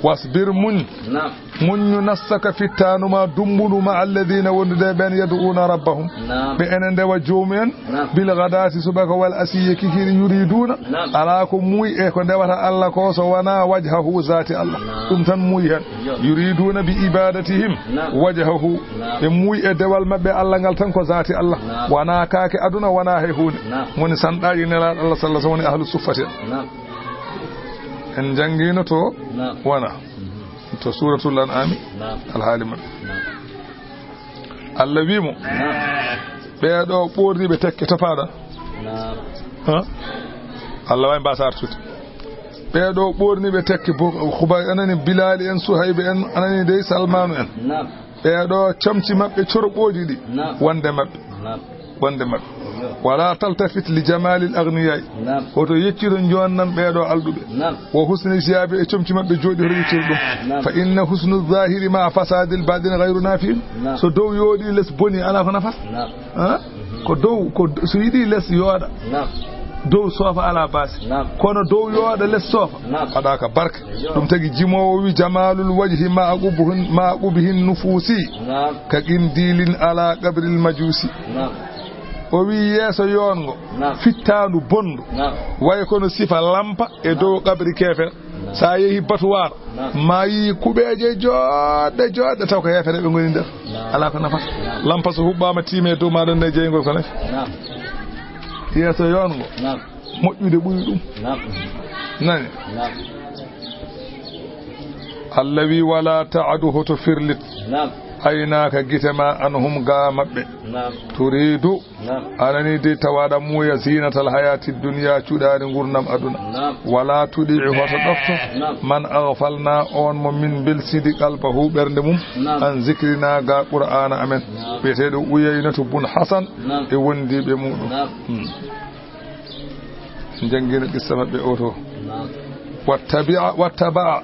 wasbir mun nassaka fitanu ma dumbulu ma alladhina wonde ben yad'una rabbahum be enen dewa joomen bil ghadati subaka wal asiyi kikiri yuriduna ala ko muy e ko dewata Allah ko so wana wajhahu zati Allah dum tan muy hen yuriduna bi ibadatihim wajhahu e muy e dewal mabbe Allah ngal tan ko zati Allah wana kaake aduna wana hay hunde mun sandaaji nela Allah sallallahu alaihi wasallam ahlus suffati en jangino to wana to suratul an'am al-haliman Allah wiimo be do bordi be tekke to faada ha Allah way mbasa artude be do borni be tekke khubay anani bilal en suhayb en anani de salman en be do chamci mabbe corboji di wonde mabbe wala taltafit li jamal al aghniya oto yecciro jonnan beedo aldube wo husni siyabi e comci mabbe jodi rewitir dum fa inna husnu zahiri ma fasadil badin ghayru nafi so dow yodi les boni ala ko nafa ko dow ko so yidi les yoda dow sofa ala basi kono dow yoda les sofa adaka barka dum tagi jimowo wi jamalul wajhi ma aqubihin nufusi ka qindilin ala qabril majusi o wi yeso yongo fittanu bondu way kono sifa lampa e dow qabri kefer sa yehi batuwar mayi kubeje jodde taw ko yefere be ngoni der ala ko nafa lampa so hubbama time dow ma don ne jeygol ko nafi yeso yongo moƴƴude ɓuri ɗum nani Allah wi wala ta'aduhu to firlit aynaka gitema anhum ga mabbe turidu anani de tawada muya zinatal hayati dunya cudani gurnam aduna wala tudi hoto dofto man aghfalna on mo min bil sidi qalbahu bernde mum an zikrina ga qur'ana amen betedo uyaynatu bun hasan e wondi be mudum jangina qissa mabbe oto wattaba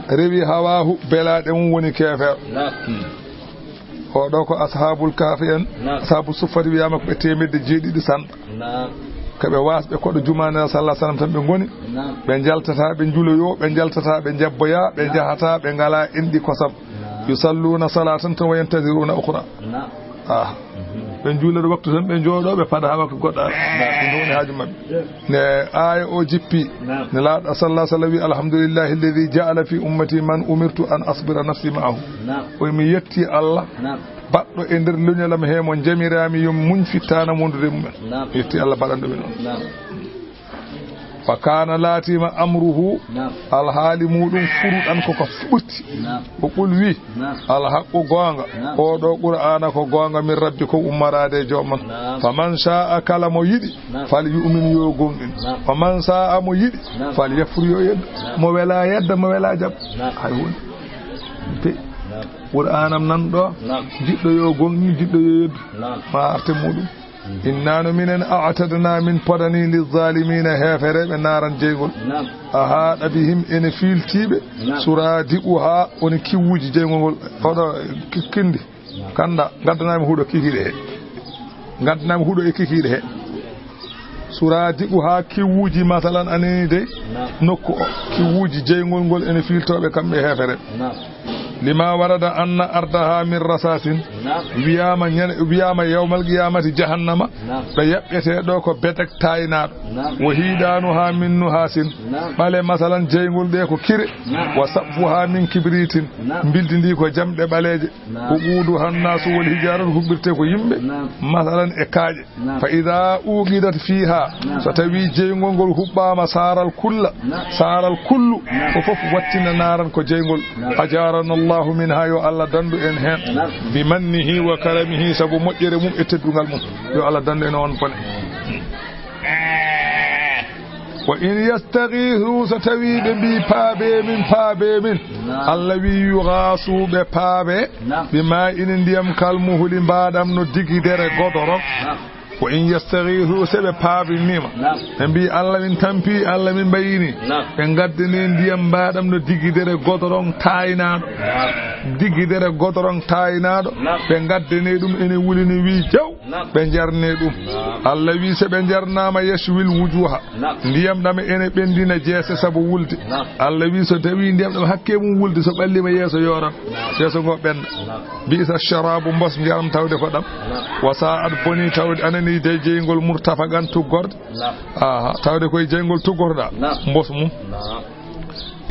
rewi hawahu belade mum woni kefer oɗo ko ashabul kafi en ashabu suffati wiyama ko ɓe temedde jeeɗiɗi san koɓe wasɓe koɗo jumani sallah sallam tan ɓe goni ɓe jaltata ɓe juloyo ɓe jaltata ɓe jabboya ɓe jahata ɓe ngala indi kosam yusalluna salatan tan wa yantaziruna ukhra ɓe juulede waktu tan ɓe jooɗo ɓe pada ha waktu goɗɗo ɗum woni haaju mabɓe ne aya o jippi ne laaɗo sallah sallam wi alhamdulillahi alladi ja'ala fi ummati man umirtu an asbira nafsi ma'ahu o mi yetti Allah baɗɗo e nder leñolam he mo jamirami yo muñ fittana mondude mumen yetti Allah baɗanɗo ɓe noon fa kana latima amruhu alhaali muɗum furuɗan koko fuɓurti o ɓul wi alhaqqu gonga oɗo qur'ana ko gonga min rabbi ko ummarade jomman faman sha'a kala mo yiɗi fal yu'min yo gonɗin faman sha'a mo yiɗi fal yafur yo yedda mo wela yedda mo wela jab hay hunde qur'anam nan ɗo jiɗɗo yo gonɗin jiɗɗo yo yedda ma arte muɗum innanu minen a'tadna min podani lizalimina hefereɓe naran jeygol ahaɗa bihim ene filtiɓe suradiɓuha woni kiwuji jeygol ngol oɗo kindi kanda gaddanami huuɗo kikiɗe he gaddanami huuɗo e kikiɗe he suradiɓuha kiwuji masalan aneni de nokku o kiwuji jeygol ngol ene filtoɓe kamɓe hefereɓe lima warada anna ardaha min rasasin wiyama yawmal qiyamati jahannama ɗo yaɓɓete ɗo ko bedek taynaɗo wo hiɗanuha min nuhasin ɓale masalan jeygol ɗe ko kire wa sabbuha min kibritin bildidi ko jamɗe ɓaleje ko ɓuudu hannasu wol hijaratu huɓɓirte ko yimɓe masalan e kaaƴe fa ida uqidat fiha so tawi jeygol ngol huɓɓama saral kullu ko foof wattina naran ko jeygol ajarana Allahu minha yo Allah dandu en hen bi mannihi wa karamihi sabu moƴƴere mum e teddugal mum yo Allah dandu en on bone wa in yastaghithu satawi bi paabe min Allah wi yughasu be paabe bima in ndiyam kalmuhuli mbadam no digidere godoro wa in yastaghithu sebe paabinima ɓe mbi Allah min tampi Allah min bayini ɓe gaddane ndiyam mbaɗam no digidere godoron taynaɗo ɓe gaddane ɗum ene wulini wi jaw ɓe jarne ɗum Allah wi se ɓe jarnama yashwil wujuha ndiyam ɗam ene ɓendina jeese sabu wulde Allah wi so tawi ndiyam ɗam hakke mum wulde so ɓallima yeeso yoran yeeso ngo ɓenda bisa sharabu mbos jaram tawde ko ɗam wasa'at boni tawde anani de jeygol murtafagan tuggorde tawde koye jeygol tuggorɗa mbos mum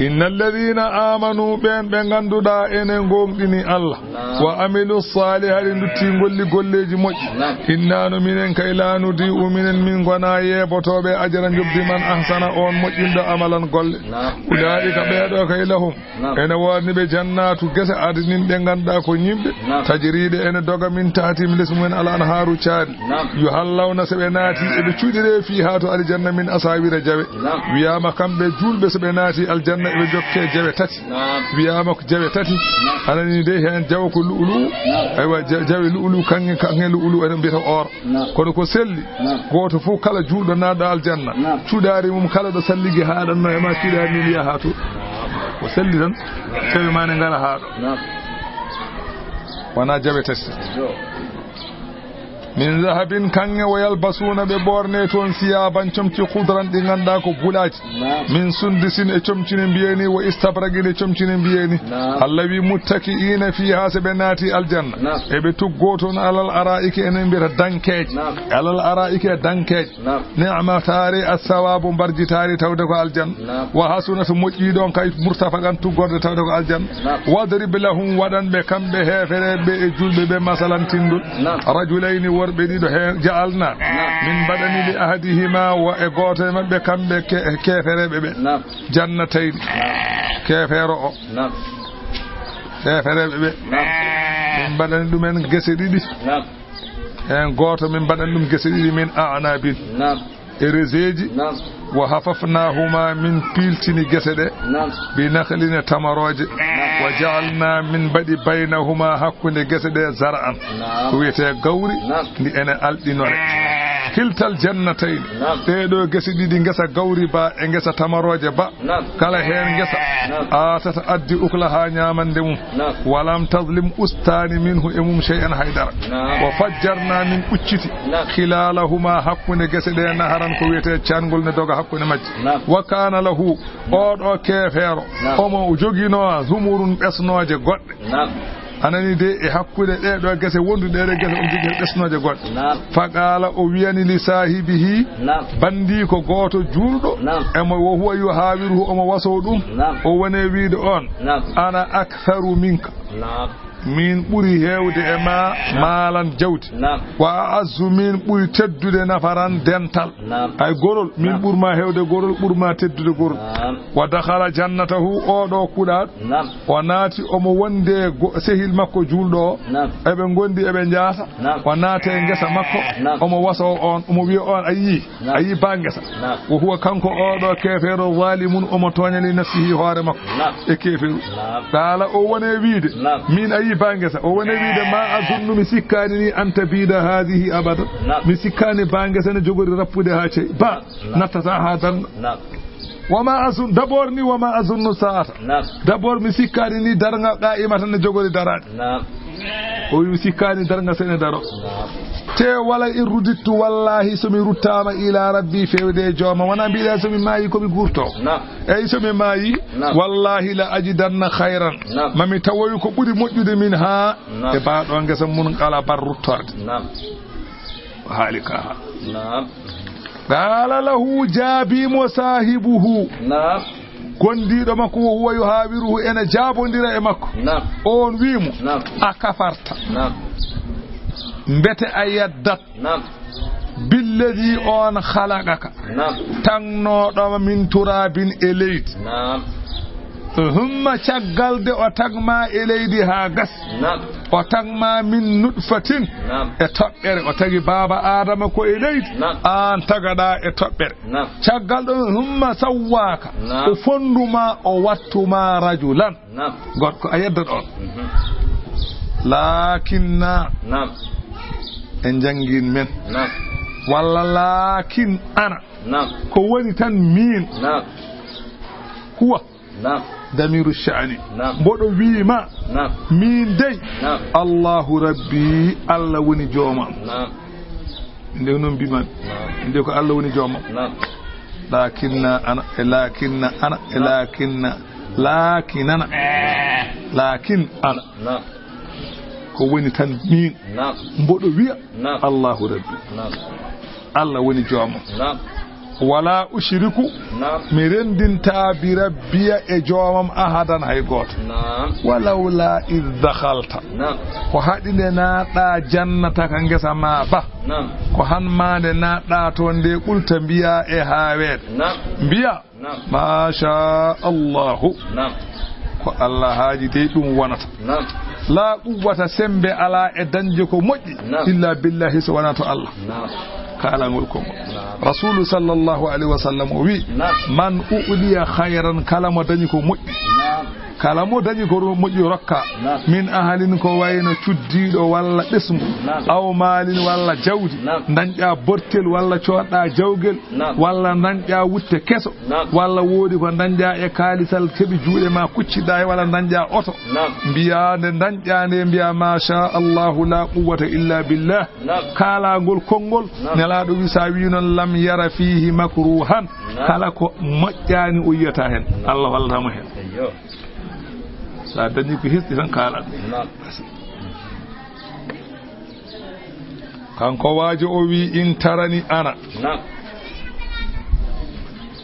innal ladina amanu ben be ganduda enen gomdini Allah wa amilu salihati dutti golli golleji moƴƴi innano minen kay lanu di uminen min gona yebotobe ajran jobdi man ahsana on moƴƴindo amalan golle ulaika beedo kay lahum ene woni be jannatu gese adinin de ganda ko nyimbe tajride ene doga min tatim lesmumen ala anharu chadi yuhallawna sebe naati e be cuudire fi hatu aljanna min asawira jawe wiyama kambe julbe sebe naati aljanna ɓe jokke jawe tati wiyama ko jawe tati anani de hen jaw ko lu'lu aywa jawe lu'lu kange lu'lu ene mbiyata or kono ko selli goto fu kala juuɗo naɗo aljanna cuuɗari mum kala ɗo salligi haɗanno ema cuuɗari ni liya ha to ko selli tan jawe ma ne ngara haɗo wona jawe tati min zahabin kange wayal basuna be borne ton siyaban comci khudran di ganda ko bulaji min sundisin e comcine biyeni wa istabragin e comcine biyeni allawi muttakiina fiha sabenati aljanna e be tuggoton alal araiki enen bira dankeji alal araiki dankeji ni'ma tari as-sawabu barjitari tawde ko aljanna wa hasunatu mojjidon kay murtafagan tuggorde tawde ko aljanna wadrib lahum wadan be kambe hefere be e julbe be masalan tindul rajulaini worɓe ɗiɗo hen ja'alna min mbaɗani li ahadihima wa e goto e mabɓe kamɓe kefereɓe ɓe jannatayni kefero o kefereɓe ɓe min mbaɗani ɗumen gese ɗiɗi hen goto min mbaɗani ɗum gese ɗiɗi min a'nabin e reseji wa hafafnahuma min piltini gese ɗe bi nakhlina tamaroje wa ja'alna min badi baynahuma hakkunde gese ɗe zar'an ko wiyete gawri ndi ene aldinore kiltal jannatayn ɗeɗo gese ɗiɗi gesa gawri ba e gesa tamaroje ba kala hen gesa atata addi ukla ha ñamande mum walam tazlim ustani minhu e mum shay'an haydara wa fajjarna min ucciti khilalahuma hakkunde gese ɗe naharan ko wiyete cangol ne doga hakkunde majji wa kana lahu oɗo kefeero omo jogino zumurun ɓesnoje goɗɗe anani de e hakkude ɗeɗo gese wonduɗe ɗe gese on jogui ɓesnoje goɗɗe faqala o wiyani li sahibihi bandi ko goto julɗo emo wo huwa yuhawiruhu omo waso ɗum o wone wiide on ana aktharu minka min ɓuri hewde e ma maalan jawdi wa azzu min ɓuri teddude nafaran dental ay gorol min ɓurma hewde gorol ɓurma teddude gorol wa dakhala jannatahu oɗo kuɗaɗo o naati omo wonde sehil makko julɗo o eɓe gondi eɓe jaata o naate ngesa makko omo waso on omo wiya on ayi ba ngesa wo huwa kanko oɗo kefeero walimun omo toñani nafsihi hoore makko e kefeeru qala o wone wiide min ayi bangesa o woni wiide ma azunnu mi sikkani ni anta biida hadihi abada mi sikkani bangesa ne jogori rappude ha cey ba nattata ha dan wama azun d'abord ni wama azunnu sa'ata d'abord mi sikkani ni darga qa'imata ne jogori darade o wi sikkani darga sene daro te wala irrudittu wallahi somi ruttama ila rabbi fewde jooma wana mbiɗa somi maayi komi gurto eyi somi maayi wallahi la ajidanna khayran mami tawoyi ko ɓuri moƴƴude min ha e baɗo ngesa mun kala bar ruttorde haali ka qala lahu jaabimo sahibuhu gondiɗo makko wo huwa yuhawiruhu ene jabodira e makko on wimo a kafarta mbete a yaddat billadi on khalaqaka tannoɗoma min turabin e leydi humma caggalde o tagma e leydi ha gas o tagma min nutfatin e toɓɓere o tagi baba adama ko e leydi an tagaɗa e toɓɓere caggal ɗon humma sawwaka o fonduma o wattuma rajulan goɗko a yeddat on lakinna en jangin men walla lakin ana نعم ko woni tan min نعم huwa نعم damiru sha'ni نعم mboɗo wiima نعم min dey نعم allahu rabbi allah woni joomam نعم nde noon mbiman نعم nde ko allah woni joomam نعم lakinna ana lakinna ana lakinna lakinana lakin ana نعم ko woni tan min نعم mboɗo wiya نعم allahu rabbi نعم allah woni joomam نعم wala ushriku نعم mi rendinta bi rabbiya e joomam ahadan hay goto نعم walawla id dakhalta نعم ko haɗinde naɗa jannata ka ngesa ma ba نعم ko hanmande naɗa to nde ɓulta mbiya e haaweede نعم mbiya نعم ma sha allahu نعم ko allah haaji dey ɗum wonata نعم la quwwata sembe ala e dañde ko moƴƴi illa billahi so wona to allah نعم kalangol kongo نعم rasulu sallallahu alaihi wasallam o wi نعم man u'liya khayran kala mo dañi ko moƴƴi نعم kala mo dañi ko moƴƴi rokka نعم min ahalin ko wayno cuddiɗo walla ɓesmu نعم aw maalin walla jawdi نعم dañƴa bortel walla coɗɗa jawgel نعم walla dañƴa wutte keso نعم walla woodi ko dañƴa e kaalisal keɓi juuɗe ma kucciɗa e walla dañƴa oto نعم mbiya nde dañƴa nde mbiya ma sha allahu la quwwata illa billah نعم kalagol konngol nelaɗo wi sa wi noon lam yara fihi makruhan kala ko moƴƴani o yiyata hen allah wallatamo hen أيوه sa dañi ko hisɗi tan kalan نعم kanko waajo o wi in tarani ana نعم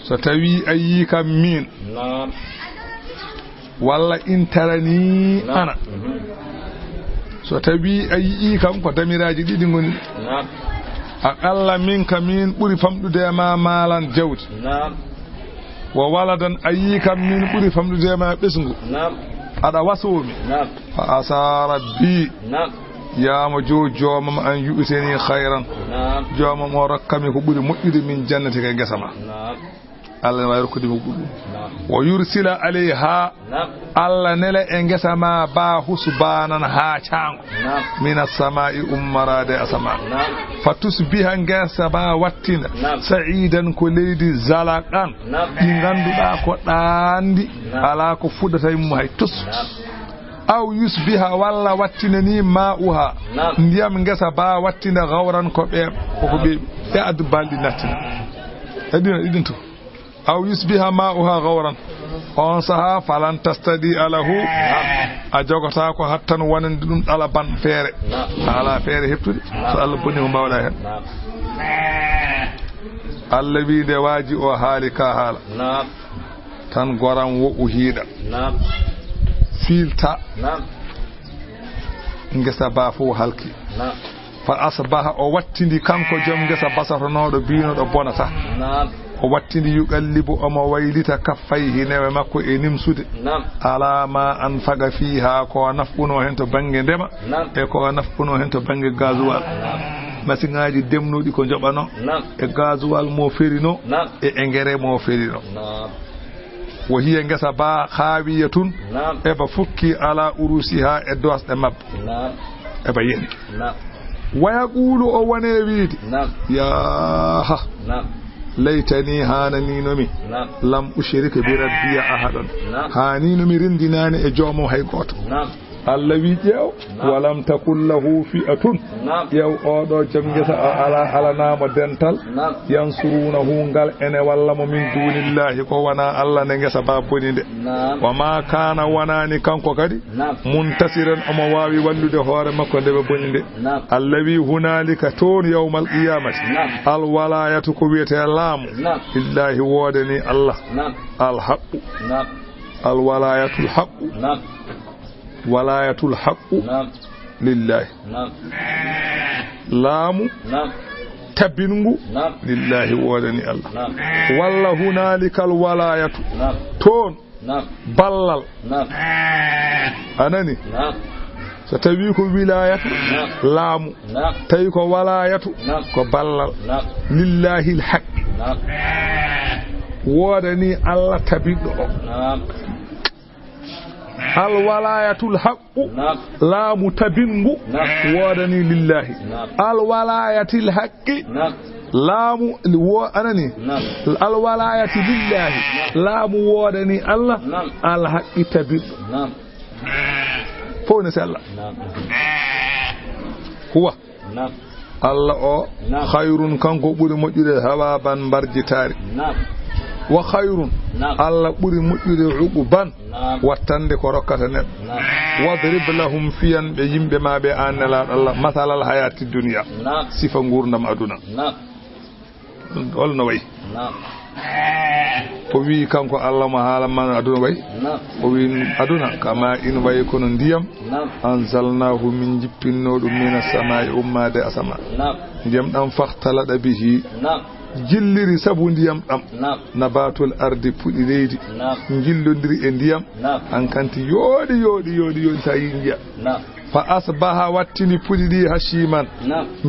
so tawi a yi kam min نعم walla in tarani ana so tawi a yii kam ko damiraji ɗiɗi goni نعم aqalla min ka min ɓuri famɗude e ma maalan jawdi نعم wo waladan a yii kam min ɓuri famɗude e ma ɓesngu نعم aɗa wasomi نعم fa asa rabbi نعم yamo joomam an yu'tini khayran نعم joomam o rokkami ko ɓuri moƴƴude min jannati kay gesa ma نعم allah ne wawi rokkude mo ɓuɗɗum نعم wo yursila alayha نعم allah nele e gesa ma ba husbanan ha caango نعم min as-sama'i ummarade asama نعم fatusbiha gesa ba wattina نعم sa'idan ko leydi zalaqan نعم ɗi ganduɗa ko ɗaandi نعم ala ko fuɗata mum hay tus نعم aw yusbiha walla wattina ni ma'uha نعم ndiyam gesa ba wattina gawran ko ɓe koko ɓe addu balɗi nattina edina ɗiɗin to aw yusbiha ma'uha gawran on saha falan tastadi alahu a jogota ko hattan wonande ɗum ɗala ban feere ala feere heptude so Allah bonni ko mbawɗa hen Allah wi nde waaji o haali ka haala tan goran wo u hiiɗa filta ngesa ba fo halki fa asbaha o wattindi kanko joom ngesa basatonoɗo binoɗo bonata o wattindi yuqallibu omo waylita kaffayhi newe makko e nimsude ala ma an faga fiha ko nafɓuno hen to banggue ndema e ko nafɓuno hen to banggue gasoil masiŋaji demnuɗi ko joɓano e gasoil mo ferino e engrais mo ferino wo hiye ngesa ba khawiyatun eba fukki ala urusiha e dosɗe mabbe eba yeni wayaqulu o wone wiide yaha laytani hananinomi lam ushrika bi rabbiya ahadan haninomi rendinani e joomo hay goto Allah wi ƴeew walam takul lahu fi'atun ƴeew oɗo joom ngesa ala alanamo dental yansurunahu ngal ene walla mo min dunillahi ko wana Allah ne ngesa ba boni nde wa ma kana wanani kanko kadi muntasiran omo wawi wallude hoore makko nde ɓe boni nde Allah wi hunalika toon yawmal qiyamati al walayatu ko wiyete laamu illahi woodani Allah al haqqu al walayatul haqqu walayatul haqqu lillahi laamu tabbingu lillahi wodani Allah walla hunalikal walayatu toon ballal anani so tawi ko wilayatu laamu tawi ko walayatu ko ballal lillahi alhaq wodani Allah tabiddo o alwalayatul haqqu laamu tabingu wodani lillahi alwalayatil haqqi laamu wo anani alwalayati lillahi laamu wodani Allah alhaqqi tabin fowne se Allah huwa Allah o khayrun kanko ɓuri moƴƴude hawaban mbarjitari wa khayrun Allah ɓuri moƴƴude uquban wattande ko rokkata neɗɗo wadrib lahum fiyan ɓe yimɓe ma ɓe an nelaɗo Allah masalal hayati dunia sifa gurdam aduna holno wayi o wi kanko Allah mo haala man aduna way o wi aduna kama in way kono ndiyam anzalnahu min jippinno ɗum mina samai ummade asama ndiyam ɗam fahtalada bihi jilliri sabu ndiyam ɗam nabatul ardi puɗi leydi jillodiri e ndiyam an kanti yooɗi sa yi jiya fa asbaha wattini puɗi ɗi hashiman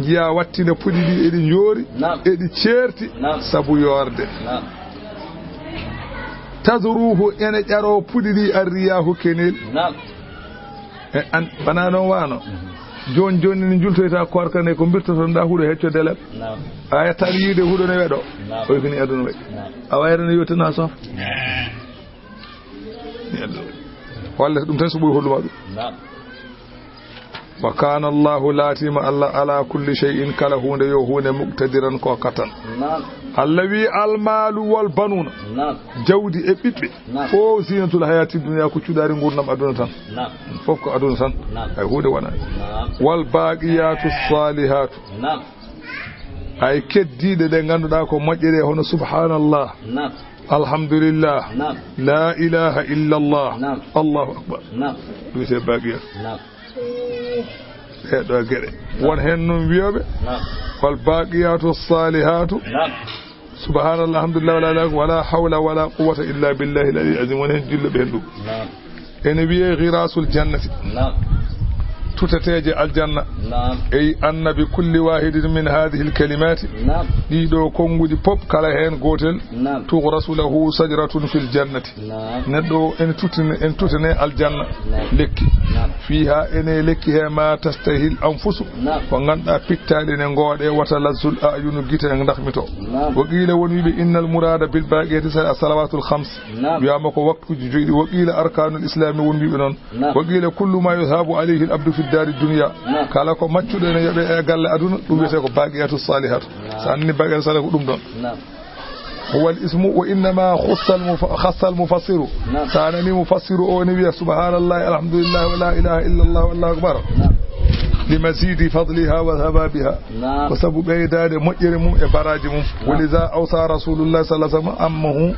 jiya wattina puɗi ɗi eɗi joori eɗi ceerti sabu yorde tadruhu ene ƴaro puɗi ɗi arriyahu kenel e an bana noon wano joni ni jultoyta korkane ko birtoto nda huuɗo heccode leb a yettat yiide huuɗo ne weɗo oy koni aduna way a wayrene yottina sof wallata ɗum tan so ɓoyi holluma ɗum wa kana Allahu latima Allah ala kulli shay'in kala hunde yo hunde muqtadiran ko katan Allah wi almalu wal banuna jawdi e ɓiɓɓe fo zinatul hayati dunya ko cuɗari gurdam aduna tan fof ko aduna tan ay hunde wona wal baqiyatu salihatu ay keddiɗe ɗe ganduɗa ko moƴƴere hono subhanallah alhamdulillah la ilaha illa Allah Allahu akbar ɗum se baqiyat heɗo gueɗe won hen noon wiyoɓe wal baqiyatu salihatu subhanallah alhamdulillah wala hawla wala quwwata illa billahi al-ali azim won hen julloɓe hen ɗum ene wiye ghirasul jannati tutateje aljanna ey annabi kulli wahidin min hadhihi alkalimati ɗiɗo konguji pop kala hen gotel tughrasu sajratun fil jannati neɗɗo en tutane aljanna lekki fiha ene lekki he ma tastahil anfusu ko ganduɗa pittaɗe ne ngoode wata lazzul ayunu guite en dakhmito wa qila won wiɓe innal murada bil baqiyati salawatul khams wiyama ko waktuji joyɗi wa qila arkanul islami won wiɓe noon wa qila kullu ma yuhabu alayhi al abdu fi dari dunya kala ko maccuɗo ne yoɓe e galle aduna ɗum wiyete ko baqiyatu salihatu sa anni baqiyatu salihatu ko ɗum ɗon هو الاسم وإنما خص المفسر سانني مفسر أوني سبحان الله الحمد لله ولا إله إلا الله والله أكبر لمزيد فضلها وثوابها وسبب بيداد مجرم إبراجم ولذا أوصى رسول الله صلى الله عليه وسلم أمه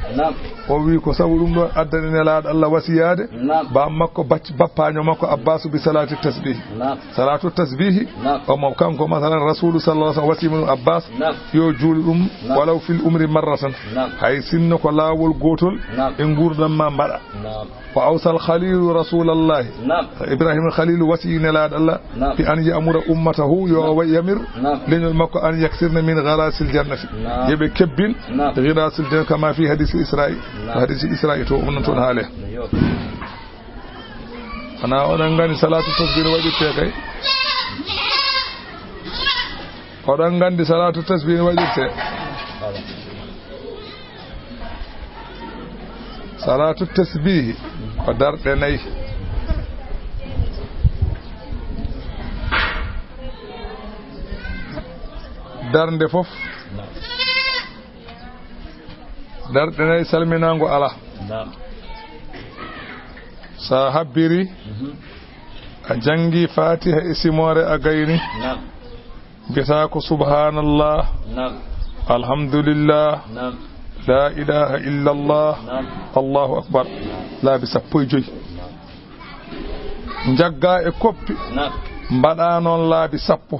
ووي كسبب أدنى لا الله وسياد بامكو بابانيو مكو عباس بصلاة التسبيح صلاة التسبيح وما كان مثلا رسول صلى الله عليه وسلم وسيم عباس يجول ولو في الأمر مرة هاي سنك لا والقوتل إن قرنا ما مرة وأوصى الخليل رسول الله إبراهيم الخليل وسينا لا الله في أن يأمر أمته ويمر لأن المكو أن يكسرن من غراس الجنة يبي كبين غراس الجنة كما في حديث إسرائيل حديث إسرائيل ومنتون عليه أنا أرانغاني صلاة التسبيح وجدت كي أرانغاني صلاة التسبيح وجدت صلاة التسبيح ودرت ني darnde fof darde nay salminango ala sa habbiri a jangi fatiha e simore a gayni bita ko subhanallah alhamdulillah la ilaha illa allah allahu akbar laabi sappo e joyi jagga e koppi mbaɗa noon laabi sappo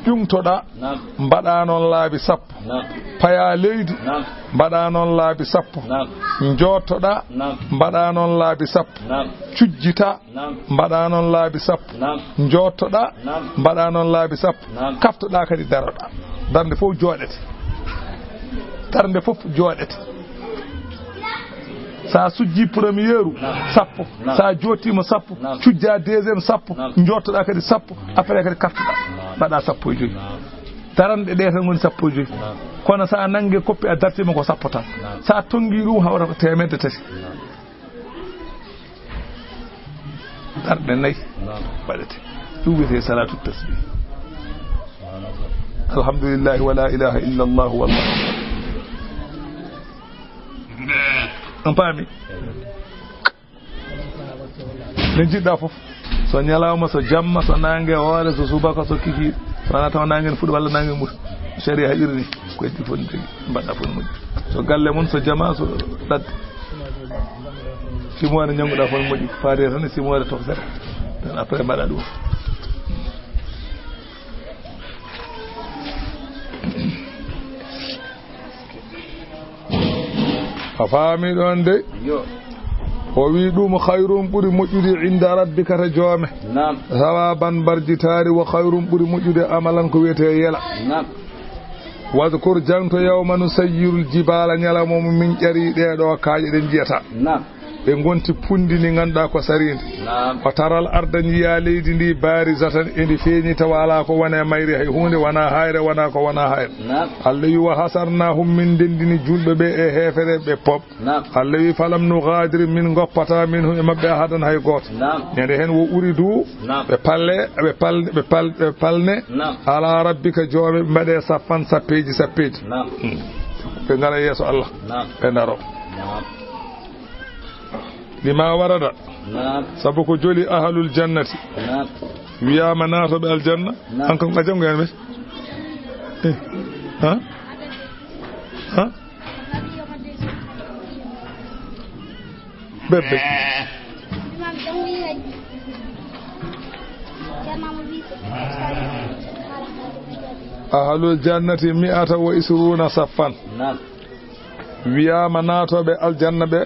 ƴumtoɗa mbaɗa noon laabi sappo paya leydi mbaɗa noon laabi sappo jottoɗa mbaɗa noon laabi sappo cujjita mbaɗa noon laabi sappo jottoɗa mbaɗa noon laabi sappo kaftoɗa kadi daroɗa darde fof jooɗete darde fof jooɗete sa sujji premier sappo sa jottima sappo cujja deuxième sappo jottoɗa kadi sappo après kadi kartuɗa mbaɗa sappo e joyi daranɗe ɗe tan woni sappo e joyi kono sa nangue koppi a dartima ko sappo tan sa tonggui ɗum hawra ko temedde tati darɗe nayyi waɗete ɗum wiyete salatu tasbih alhamdulillahi wala ilaha illa allah wallahu on paami ne jiɗɗa foof so ñalawma so jamma so nangue hoore so subaka so kiki wana taw nangue fuɗi walla nangue muta sharia haƴirni ko heddi fof tigi mbaɗɗa fof moƴƴi so galle mum so jama so ɗadde simoore ñanguɗa fof moƴƴi faade tan e simoore tokosere tan après mbaɗa ɗum a faami ɗon de o wi ɗum khayrum ɓuri moƴƴude inda rabbika ta joome sawaban barjitaari wa khayrum ɓuri moƴƴude amalan ko wiyete yela wadkur jangto yawma nusayyirul jibala ñalamomo min ƴari ɗeɗo kaaƴe ɗen jiyata ɓe gonti pundi ni ganduɗa ko sarinde o taral ardan yiya leydi ndi barisatan endi feeñi tawa ala ko wone mayri hay hunde wona hayre wona ko wona hayre Allah wi wa hasarnahum min dendini julɓe ɓe e hefere ɓe pop Allah wi falam nu gadir min goppata minhum e mabɓe ahadan hay goto ñande hen wo uridu ɓe palne ala rabbika joome ɓe mbaɗe sappan sappeji ɓe ngala yeeso Allah ɓe daro lima warada sabu ko joli ahlul jannati wiyama natoɓe aljanna an kam ɓajango hen ɓe bebbe ahlul jannati mi'ata wa isruna saffan wiyama natoɓe aljanna ɓe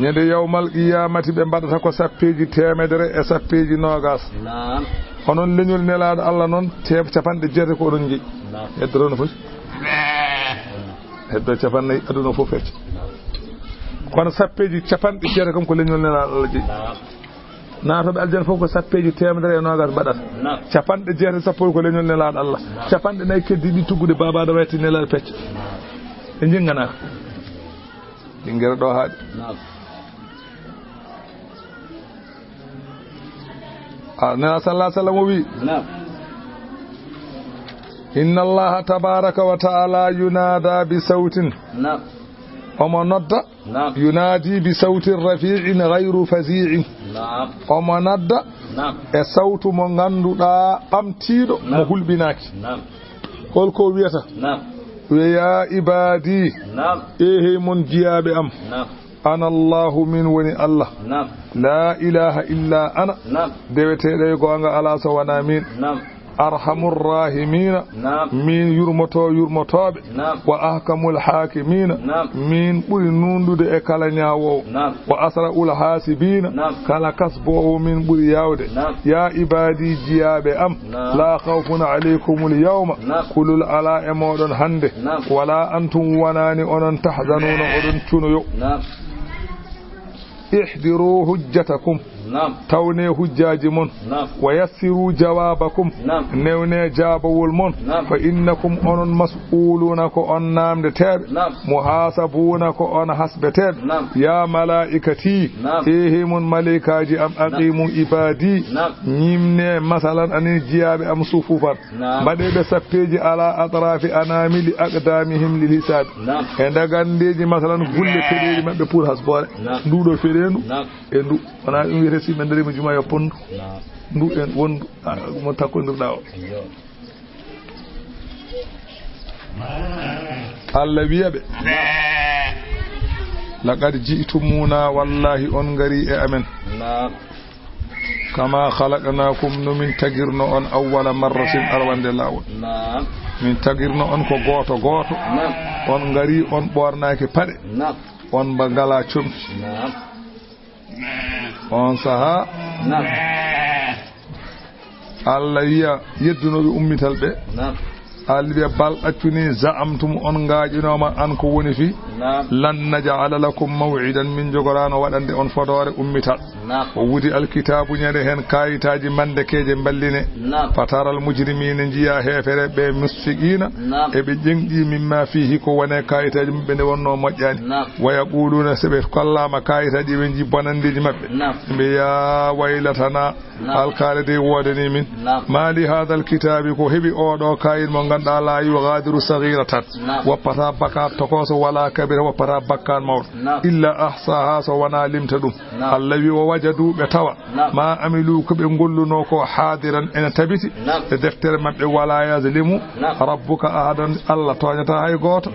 ñande yawmal qiyamati ɓe mbaɗata ko sappeji temedere e sappeji nogas onon leñol nelaɗo Allah noon capanɗe jeete ko oɗon jeeyi heddorono foti heddo capannayyi aduna fof fecce kono sappeji capanɗe jeete kam ko leñol nelaɗo Allah jeeyi natoɓe aljanna fof ko sappeji temedere e nogas mbaɗata capanɗe jeete sappo ko leñol nelaɗo Allah capanɗe nayyi keddi ɗi tuggude babada wayte nelaɗo pecce e jinganaka ɗinguere ɗo haaɗi nana sallah sallam o wi inna allaha tabaraka wa taala yunada bi sawtin omo nodda yunadi bi sawtin rafi'in ghayru fazi'in omo nodda e sawtu mo ganduɗa ɓamtiɗo mo hulɓinaki holko wiyata ya ibadi ehe mon jiyaɓe am ana allahu min woni Allah la ilaha illa ana deweteɗe gonga ala so wona min arhamur rahimina min yurmotoɓe wa ahkamul hakimina min ɓuri nundude e kala ñawowo wa asraul hasibina kala kasbowo min ɓuri yawde ya ibadi jiyaɓe am la khawfun alaykumul yawma kulul ala e moɗon hande wala antum wonani onon tahzanuna oɗon cunoyo ihdiru hujjatakum tawne hujjaji mon wa yassiru jawabakum newne jabawol mon fa innakum onon mas'uluna ko on namdeteɓe muhasabuna ko on hasbeteɓe ya malaikati ehe mon malaikaji am aqimu ibadi ñimne masalan anin jiyaɓe am sufufat mbaɗeɓe sappeji ala atrafi anamili aqdamihim lil hisab e dagandeji masalan gulle feɗeji mabɓe pour hasbore nduɗo feɗendu e ndu wona ɗum wiyete si ɓe darima juma yo pondu ndu en wondu mo takkodirɗa o Allah wiyaɓe laqad ji'tumuna wallahi on gari e amen kama khalaqnakum no min tagirno on awwala marratin arwande lawol min tagirno on ko goto goto on gari on ɓornaki paɗe on ba ngala comci on saha Allah wiya yeddunoɓe ummital ɓe albe bal accuni za'amtum on ngaajinoma an ko woni fi lan naj'ala lakum maw'idan min jogorano wadande on fodore ummital o wudi alkitabu nyade hen kayitaji mandekeje balline fataral mujrimina jiya hefere be musfiqina e be jengdi mimma fihi ko wone kayitaji be ne wonno mojjani waya quluna sebe kallama kayitaji be ji bonandiji mabbe be ya waylatana alkalide wodani min mali hadha alkitabi ko hebi odo kayit mo ganda la yughadiru saghiratan wa pata baka tokoso wala kabira wa pata bakkan mawt illa ahsaha so wana limtadum allawi wa wajadu be tawa ma amilu ko be golluno ko hadiran ena tabiti e deftere mabbe wala yazlimu rabbuka ahadan alla toñata hay goto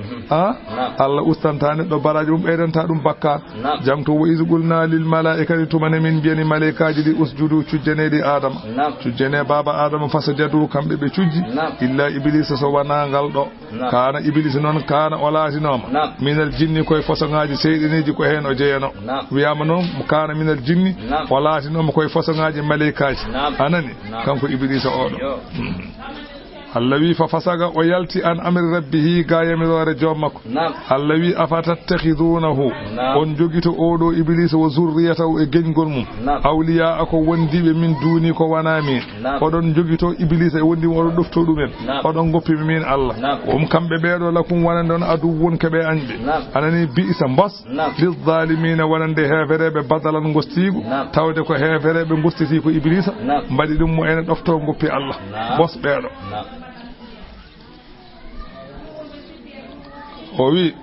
alla ustantani do baraji mum bedanta dum bakkan jamto wa izqulna lil malaikati tumana min bieni malaikaji di usjudu cujjanedi adam cujjane baba adam fasajadu kambe be cujji illa iblis so wana ngal do kana iblis non kana olatinoma minal jinni koy fosongaji seydiniji ko hen o jeyano wiyama non kana minal jinni olatinoma koy fosongaji malaikaji anani kanko iblis o do allawi fa fasaga o yalti an amri rabbihi gayamirore jommako allawi afatattakhidunahu on jogito odo iblis wa zurriyatahu e gengol mum awliya ako wondibe min duni ko wanami odon jogito iblis e wondi mo dofto dumen odon goppi min Allah kambe beedo lakum wanandon adu won kebe anje anani bi'sa bas lil zalimin wanande heferebe badalan gostigu tawde ko heferebe gostiti ko iblis mbadi dum mo ene dofto goppi Allah bos beedo وي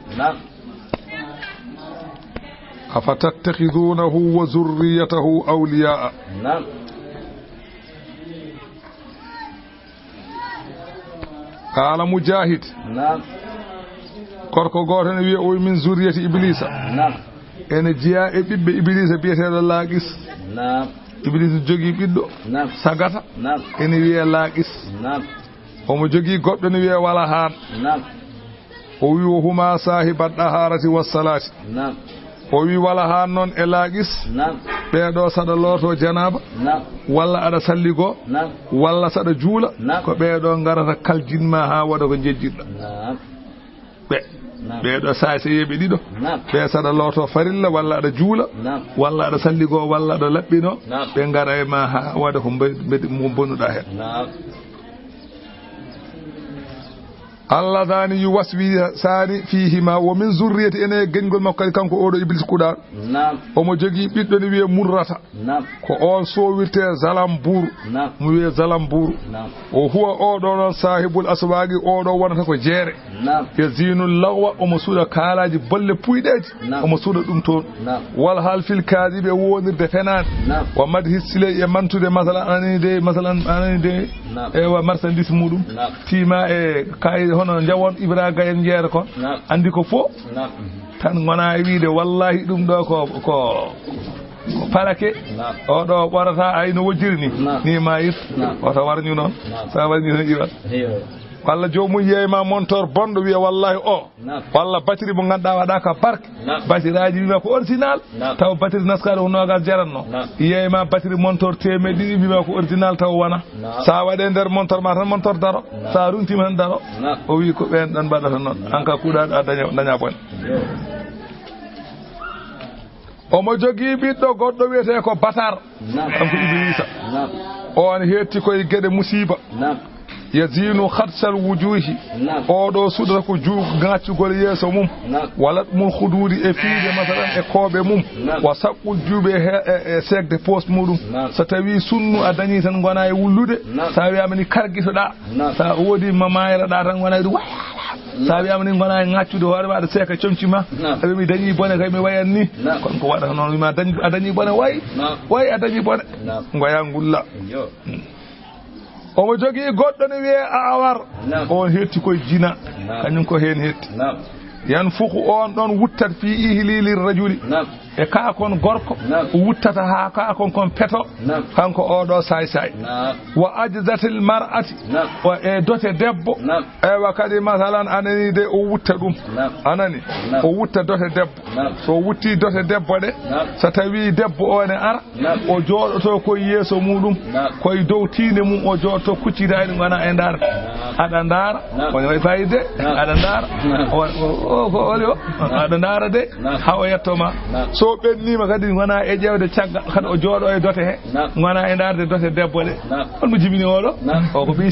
أفتتخذونه وذريته أولياء قال مجاهد كركو غورن وي او من ذرية إبليس en jiya e bibbe iblis biyetedo laqis iblis jogi biddo sagata en wiye laqis o mo jogi goddo ne wiye wala han o wi huma sahibat daharati wassalati o wi wala han non e laqis beedo sada loto janaba walla ada salligo walla sada juula ko beedo ngarata kaljinma ha wada ko jejjidda beedo saase yebe dido be sada loto farilla walla ada juula walla ada salligo walla ada labbino be ngara e ma ha wada ko mo bonuda hen Allah dani yuwaswi sani fihima wa min zurriyati ene gengol makko kanko odo iblis kuda o mo jogi biddo ni wiye murrata ko on sowirte zalambur mu wiye zalambur o huwa odo non sahibul aswagi odo wonata ko jere yazinul lagwa o mo suda kalaji bolle puydeji o mo suda dum ton wal hal fil kadibe wonirde fenan wa madhi sile e mantude masalan anide e wa marchandise mudum tima e kay hono jawon ibra gayen jeere kon andi ko fo tan ngona wiide wallahi dum do ko palake o do borata ay no wojirni ni mayit o to warñu non sa warñu no iwa walla jomum yeyma montor bondo wiya wallahi o walla batterie mo ganda wada ka barke batterieaji wiima ko original taw batterie naskade ko nogas jaranno yeyma batterie montor temeddi wiima ko original taw wana sa wade der montor ma tan montor daro sa runtima tan daro o wi ko ben dan badata non anka kuuda daña bon o mo jogi biddo goddo wiete ko batar kanko iblisa on hetti koy gede musiba yazinu khatsal wujuhi odo sudra ko juug gaccugol yeso mum wala mul khududi e fiide masalan e kobe mum wa saqul jube e segde post mudum sa tawi sunnu adani tan gona e wullude sa wi amani kargito da sa wodi mamayra da tan gona du sa wi amani gona e ngaccude hoore ma da seka comcima abi mi dañi bone kay mi wayanni kon ko wada non ma dañi bone way adani bone ngoya ngulla o mo jogi goddo ne wiye awar on hetti koy jina kanyum ko hen hetti yanfuku on ɗon wuttat fi ihlili rajuli e kakon gorko wuttata ha kakon kon peto kanko oɗo say wa ajzatil mar'ati wa e dote debbo ewa kadi masalan anani de o wutta ɗum anani o wutta dote debbo so wutti dote debbo ɗe so tawi debbo o ne ara o jooɗoto koye yeeso muɗum koye dow tiinde mum o jooɗoto kuccitani gona e ndar aɗa ndara woni way fayide aɗa ndara ko oli o aɗa ndara de ha o yettoma so ɓennima kadi gona e ƴewde caggal kadi o jooɗo e dote he gona e ndarde dote debbo ɗe holmo jibini oɗo o ko ɓi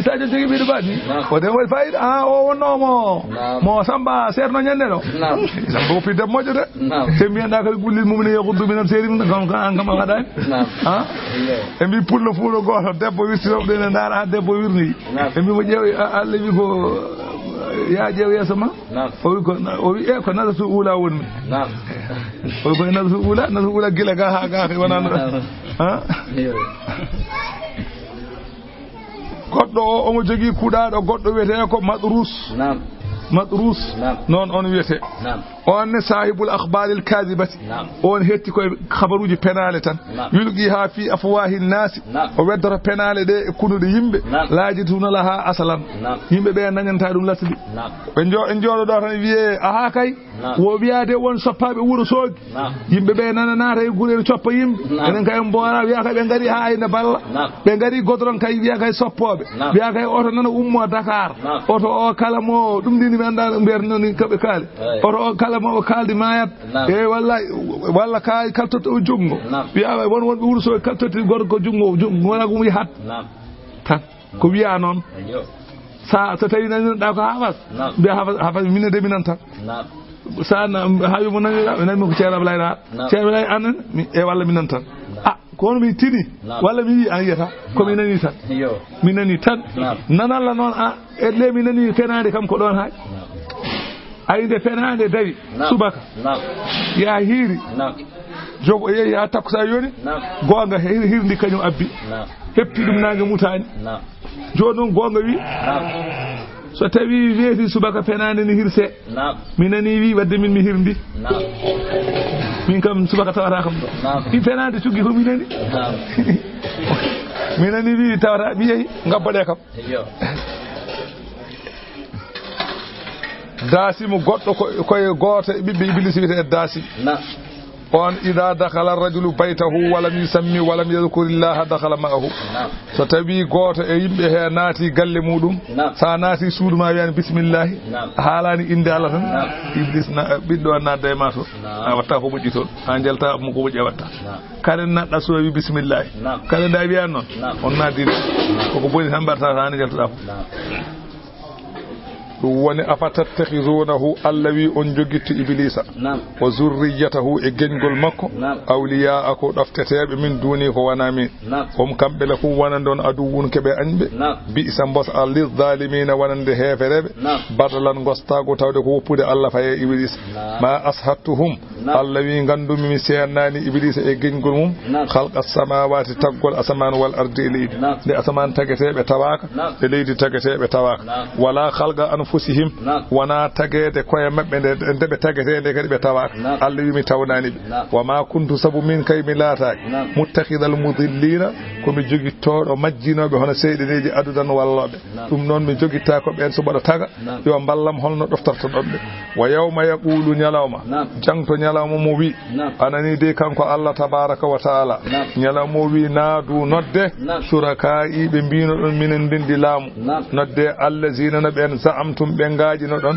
Sadio jogui ɓiɗo baɗi o den waɗi fayida o wonnomo mo Samba serno ñande ɗo Samba woppi debbo moƴƴo de te mbiyanɗa kadi gullil mum ne yokordumi tan seeri kam waɗani e mbi pullo fuuɗo goto debbo wirtinoɓe ɗe ne ndara ha debbo wirnoyi e mbimo ƴeew Allah wi ko ya ƴeew yeeso ma o wi e ko nasatu uula wonmi o wi koye nasatu uula gila ga ha ga wonano goɗɗo o omo jogui kuuɗaɗo goɗɗo wiyete ko madrus noon on wiyete on ne sahibul akhbaril kadibati on hetti koye habaruji penale tan yulqi ha fi afwahi nnasi o weddata penale ɗe e kunuɗe yimɓe laajituna laha asalan yimɓe ɓe dañanta ɗum lasli ɓe jooɗo ɗo tan wiye aha kay wo wiyade won soppaɓe wuuro soogi yimɓe ɓe nana naata e guure coppa yimɓe enen kay mbora wiya kay ɓe gaari ha ayne balla ɓe gaari godron kay wiya kay soppoɓe wiya kay oto nana ummo Dakar oto o kala mo ɗum ndini mi anda mbernoni koɓe kaali oto o kala mo o kaldi mayat e walla ka kaltoto o jungo wiya won wonɓe wuuro soogi kaltoti gorko jungo wona ko yahat tan ko wiya noon so tawi naninoɗa ko hafas mbiya hafas mine de minan tan sa hawi mo nanimi ko ceerno Ablaye Lahat ceerno Ablaye anan e walla minan tan kono mi tini walla mi wi an yiyata komi nani tan mi nani tan nanalla noon e le mi nani fenade kam ko ɗon haaj ayde fenade dawi subaka ya hiiri jogo yeehi ha takkusa yoni gonga hirdi kañum abbi heppi ɗum nangue mutani joni noon gonga wi so tawi weeti subaka fenade ni hirse mi nani wi wadde min mi hirdi min kam subaka tawata kam ɗo i fenade cuggi ko mi nani mi nani wi tawata mi yeehi ngabbaɗe kam daasimo goɗɗo koye goto ɓiɓɓe Iblis wiyete daasi on ida dakhala rajulu baytahu walam yusammi walam yadhkurillaha dakhala ma'ahu so tawi goto e yimɓe he naati galle muɗum sa naati suudu ma wiyani bisimillahi haalani inde Allah tan Iblis ɓiɗɗo nadda e ma to a watta ko moƴƴi toon ha jalta mo ko moƴƴi a watta kare naɗɗa so wi bisimillahi kare nda wiyan noon on naadiri koko boni tan mbarta hani jaltoɗa ko ɗum woni afatattakhizunahu Allah wi on jogitti Iblisa wa zurriyatahu e geñgol makko awliya ko ɗofteteɓe min duni ko wana min hom kamɓe la kum wonande on aduwun keɓe añɓe bi'sa bosa lizzalimina wonande heefereɓe badalan gostago tawde ko woppude Allah faye Iblisa ma ashattuhum Allah wi gandumi mi seennani Iblisa e geñgol mum khalqa samawati taggol asaman wal ardi e leydi nde asaman tageteɓe tawaka e leydi tageteɓe tawaka wala khalqa anfusihim wana tagede koye mabɓe nde ɓe tagete nde kadi ɓe tawaka Allah wi mi tawnani ɓe wama kuntu sabu min kay mi laataki muttakhidal mudillina komi jogittoɗo majjinoɓe hono seyɗeneji adudan walloɓe ɗum noon mi jogitta ko ɓen so mbaɗa taga yo ballam holno ɗoftarta ɗon ɓe wa yawma yaqulu ñalawma jangto ñalawma mo wi anani de kanko Allah tabaraka wa taala ñalawma mo wi naadu nodde suraka'i ɓe mbino ɗon minen ndindi laamu nodde allazina no ɓen za'amtum ɓe ngaajino ɗon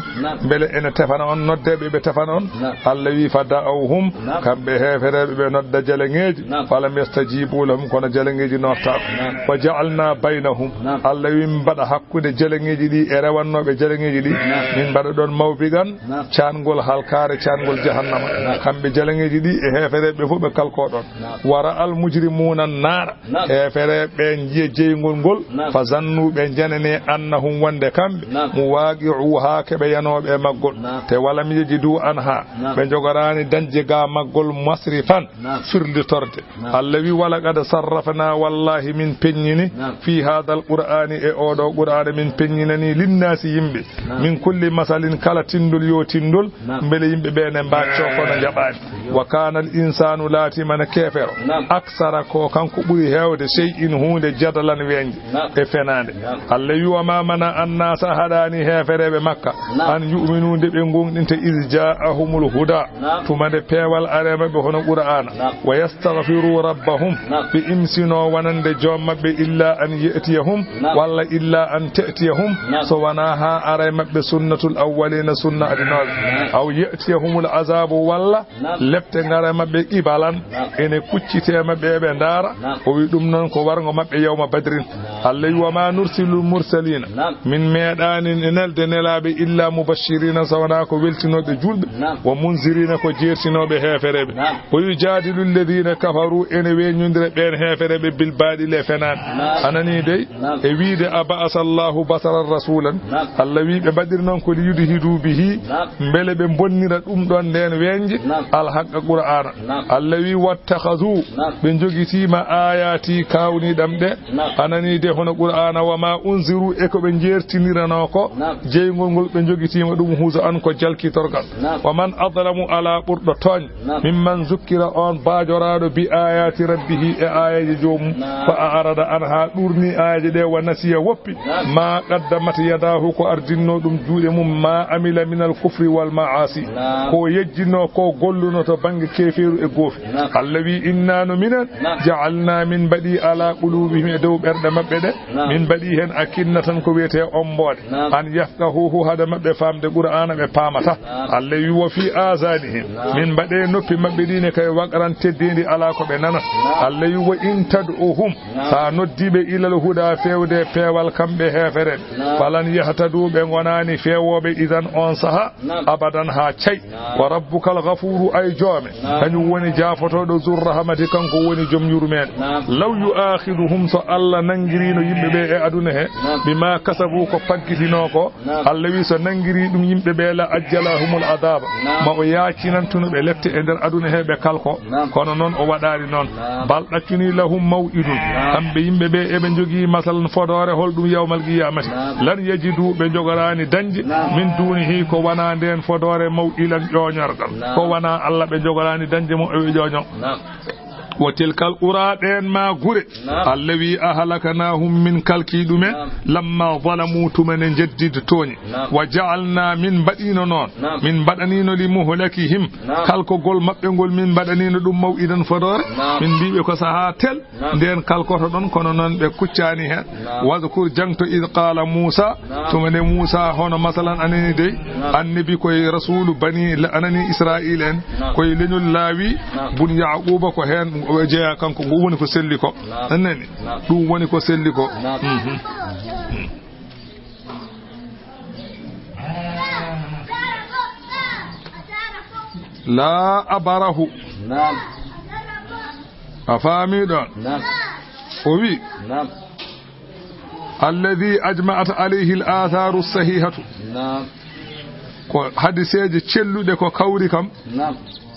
beele ene tefana on noddeɓe ɓe tefana on Allah wi fada'uhum kamɓe heefereɓe ɓe nodda jaleŋeji falam yastajibu lahum kono jaleŋeji nottako wa ja'alna baynahum Allah wi min mbaɗa hakkude jaleŋeji ɗi e rewannoɓe jaleŋeji ɗi min mbaɗa ɗon mawbigan cangol halkare cangol jahannama kamɓe jaleŋeji ɗi e heefereɓe fof ɓe kalko ɗon wara al mujrimuna nara heefereɓe jiya jeygol ngol fa zannu ɓe janane annahum wonde kamɓe mu waqi'u ha keɓe yanoɓe e maggol te walam yajidu anha ɓe jogorani dañje ga maggol masrifan firlitorde Allah wi wala qad sarrafna wallahi min peññini fi hada alqur'ani e oɗo qur'ana min peññinani linnasi yimɓe min kulli masalin kala tindul yo tindul beele yimɓe ɓe ne mbacco kono jaɓani wa kana al insanu latimana kefero aksara ko kanko ɓuuri hewde shay'in hunde jadalan weñde e fenade Allah wi wa ma mana annasa haɗani hefereɓe makka an yu'minude ɓe gonɗinte iz ja'ahumul huda tumande peewal aremaɓe hono qur'ana wa yastaghfiru rabbahum ɓe imsino wonande joom maɓɓe illa an ya'tiyahum walla illa an ta'tiyahum so wana ha aray maɓɓe sunnatul awwalina sunna adinoɓe aw ya'tiyahumul azabu walla lepte ngara maɓɓe qibalan ene kuccite maɓɓe ɓe ndaara o wi ɗum noon ko wargo maɓɓe yawma badrin Allah wi wa ma nursilul mursalina min meeɗani nelde nelaɓe illa mubashirina so wana ko weltinoɓe julɓe wa munzirina ko jertinoɓe hefereɓe o yujadilu alladhina kafaru ene weñodira ɓen hefereɓe bil baɗile fenade anani dey e wiide aba'asa Allahu basaran rasulan Allah wi ɓe mbaɗiri noon ko yudhidu bihi beele ɓe bonnira ɗum ɗon nden weñje alhaqqa qur'ana Allah wi wattakhadhu ɓe jogitima ayati kawniɗam ɗe anani de hono qur'ana wama unziru e ko ɓe jertinirano ko jeygol ngol ɓe jogitima ɗum huusa an ko jalkitorgal waman adlamu ala ɓurɗo tooñ mimman zukkira on baajoraɗo bi ayati rabbihi e ayaji jomum fa a arada an ha ɗurni ayaji ɗe wa nasiya woppi ma qaddamat yadahu ko ardinno ɗum juuɗe mum ma amila min al kufri wal ma'asi ko yejjino ko golluno to banggue keferu e goofi Allah wi inna no minen ja'alna min baɗi ala qulubihim e dow ɓerɗe maɓɓe ɗe min baɗi hen akinna tan ko wiyete ombode an yafqahuhu hada maɓɓe famde qur'ana ɓe pamata Allah wi wa fi azanihim min mbaɗe noppi maɓɓe ɗine kay waqran teddedi ala ko ɓe nanata Allah wi wa in tad'uhum sa noddiɓe ilal huda fewde peewal kamɓe hefere falan yahtadu ɓe gonani fewoɓe idan on saha abadan ha cay wa rabbukal ghafuru ay joome kañum woni jafotoɗo zur rahmati kanko woni joom yurmen law yu'akhiduhum so Allah nangirino yimɓeɓe e aduna he bima kasabu ko paggitino ko Allah wi so nangiri ɗum yimɓeɓe la ajjalahumul adaba ma o yaacinantunoɓe lefte e nder aduna he ɓe kalko kono noon o waɗari noon bal ɗaccuni lahum maw'idun kamɓe yimɓeɓe eɓe jogui masalan fodore holɗum yawmal qiyamati lan yajidu ɓe jogorani dañde min dunihi ko wona nden fodore maw'ilan ƴoñorgal ko wona Allah ɓe jogorani dañde mo eɓe ƴoño wa tilkal qura ɗen ma gure Allah wi ahlakanahum min kalki ɗume lamma zalamu tumene jeddide tooñi wa ja'alna min mbaɗino noon min mbaɗanino li muhlakihim kalkogol maɓɓe ngol min mbaɗanino ɗum maw'idan fodore min mbiɓe ko saha tel nden kalkoto ɗon kono noon ɓe kuccani hen wadhkur jangto id qala Musa tumene Musa hono masalan anani dey annabi koye rasulu bani anani Israil en koye leñol laawi bun Yaquba ko hen o jeeya kanko ngo woni ko selli ko annani ɗum woni ko selli ko la abarahu a faami ɗon o wi alladhi ajma'at alayhi al atharu sahihatu ko hadiseje celluɗe ko kawri kam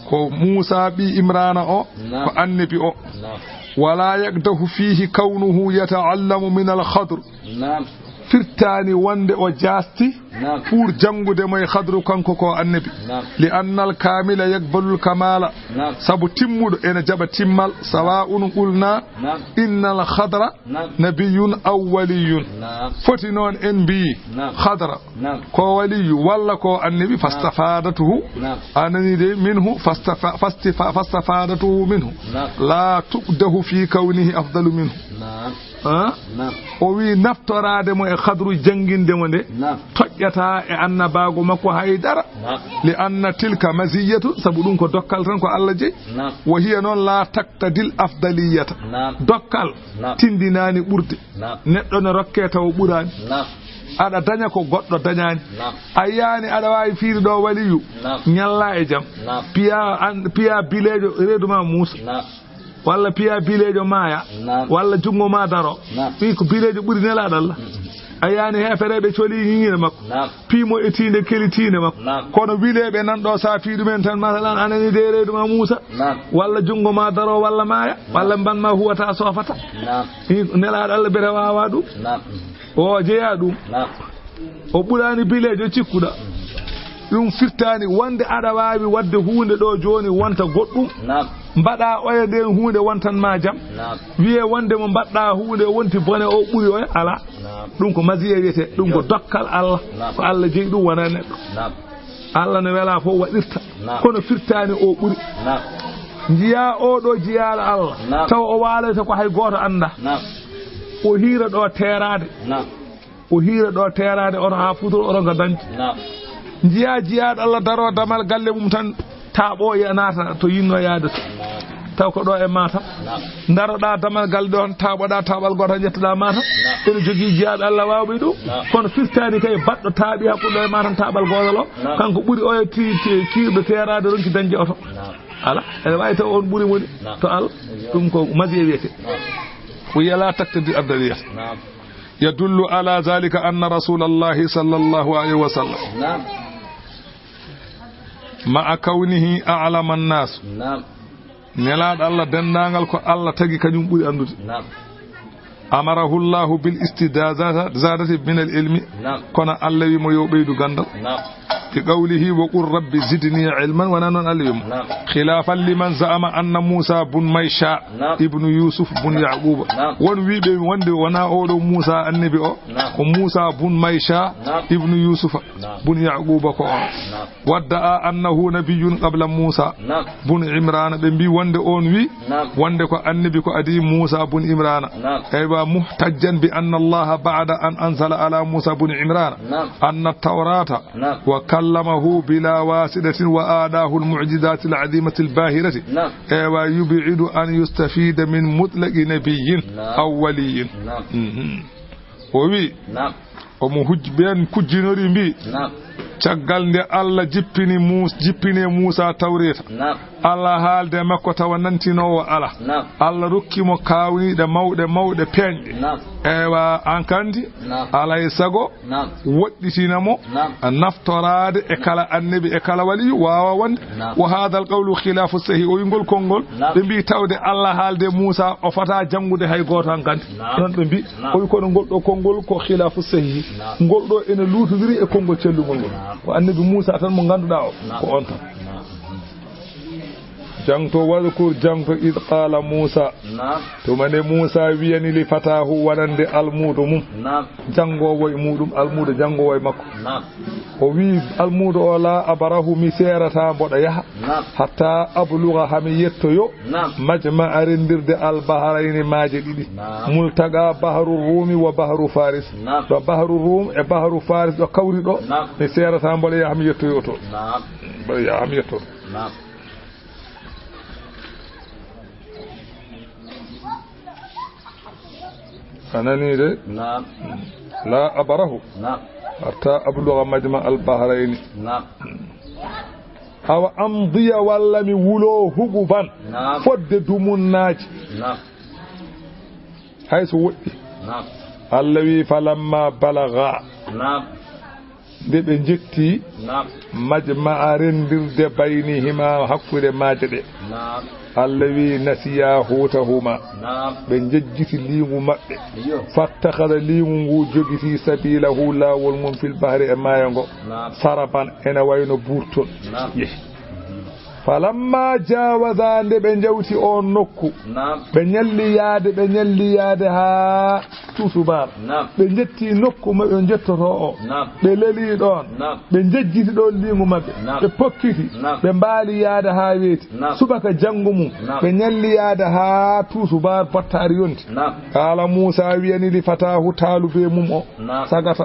ko Musa bi Imrana o ko annabi o wala yakdahu fihi kaunuhu yata'allamu min al-khadr firtani wonde o jasti pour jangude moy khadru kanko ko annabi li anna al-kamila yaqbalu al-kamala sabu timmudo ene jaba timmal sawa'un qulna inna al-khadra nabiyyun aw waliyyun foti non en bi khadra ko waliyu walla ko annabi fastafadatuhu anani de minhu fastafadatuhu minhu la tuqdahu fi kawnihi afdalu minhu o wi naftorade mo e khadru janginde mo de tojjata e annabago makko haydara li anna tilka maziyatu sabu dum ko dokkal tan ko Allah jeyi wa hiya non la taqtadil afdaliyata dokkal tindinani burde neddo ne rokke taw burani ada daña ko goddo dañani ayani ada wawi fiiri do waliyu nyalla e jam piya bilejo reduma Musa walla piya bilejo maya walla jungo ma daro fi ko bilejo buri nelaɗo Allah ayani hefereɓe coli ñiñine makko piimo e tinde kelitine makko kono wileɓe nanɗo sa fiiɗumen tan masalan anani de reedu ma Moussa walla jungo ma daro walla maaya walla banma huwata sofata nelaɗo Allah bere wawa ɗum o jeeya ɗum o ɓurani bilejo cikkuɗa ɗum firtani wonde aɗa wawi wadde hunde ɗo joni wonta goɗɗum mbaɗa oya nden hunde wontan ma jaam wiye wonde mo mbaɗɗa hunde wonti bone o ɓuuri oya ala ɗum ko masiye wiyete ɗum ko dokkal Allah ko Allah jeeyi ɗum wona neɗɗo Allah no wela fof waɗirta kono firtani o ɓuuri jiya oɗo jiyaɗo Allah taw o walata ko hay goto anda o hiira ɗo terade oto ha futur oto ga dañde jiyaɗo Allah daro damal galle mum tan taaɓo ya naata to yinno yaade taw ko ɗo e Matam daroɗa damal galle ɗon taaɓoɗa taaɓal goto jettoɗa Matam ene jogui jiyaɗo Allah wawɓe ɗum kono firtani kay baɗɗo taaɓi hakkuɗo e Matam taaɓal gotol o kanko ɓuuri oya kirɗo terade ronki dañde oto ala ene wawi taw on ɓuuri woni to Allah ɗum ko masiye wiyete ko yala taktadi ardaliyata يدل على ذلك أن رسول الله صلى الله عليه وسلم مع كونه أعلم الناس نلاد الله دندانغال كو الله تاغي كانيوم بوري اندوتي أمره الله بالاستزادة من العلم كنا الله يمو يوبيدو غاندال بقوله وقل رب زدني علما ونانون اليوم خلافا لمن زعم أن موسى بن ميشا ابن يوسف بن يعقوب وان ويبي وند ونا اولو موسى النبي وموسى بن ميشا ابن يوسف بن يعقوب كو ودعا أنه نبي قبل موسى بن عمران بنبي وند اون وي وند كو النبي كو ادي موسى بن عمران ايوا محتجا بأن الله بعد أن أنزل على موسى بن عمران أن التوراة وكلمه بلا واسطة وآداه المعجزات العظيمة الباهرة ويبعد أن يستفيد من مطلق نبي أو ولي ووي ومهج بين كجنوري بي caggal nde Allah jippini Musa tawreta Allah haalde makko tawa nantinowo ala Allah rokkimo kawniɗe mawɗe peñɗe ewa an kandi alay sago woɗɗitinamo naftorade e kala annabi e kala waliyu wawa wonde wa hadha alqawlu khilafu sahih o yingol kongol ɓe mbi tawde Allah haalde Musa o fata jangude hay goto an kandi non ɓe mbi o wi kono ngol ɗo kongol ko khilafu sahih ngol ɗo ene lutodiri e kongol cellugol ngol ko annabi Musa tan mo ganduɗa o ko on tan jangto wadkur jangto id qala Musa to mane Musa wiyani li fatahu wanande almudo mum jangowo e mudum almudo jangowo e makko o wi almudo o la abarahu mi serata boda yaha hatta abluga hami yettoyo majma arindirde albaharaini maaje didi multaga bahru rumi wa bahru faris do bahru rum e bahru faris do kawri do mi serata boda yaha mi yettoyo to boda yaha mi yetto أنني لا أبره حتى أبلغ مجمع البحرين أو أمضي ولا من ولو هبوبا فد دموناج حيث ودي الذي فلما بلغ de be jetti majma rendirde baynihima hakkude majde allawi nasiya hutahuma be jejjiti limu mabbe fattakhadha limu ngu jogiti sabilahu lawol mum fil bahri e mayango saraban ena wayno burton falamma jawaza nde be jawti on nokku be nyalli yaade ha tusubar be jetti nokku mabbe jettoto o be leli don be jejjiti don lingu mabbe be pokkiti be mbaali yaade ha weeti subaka jangumu be nyalli yaade ha tusubar battari yonti kala Musa wiyani li fatahu talube mum o sagata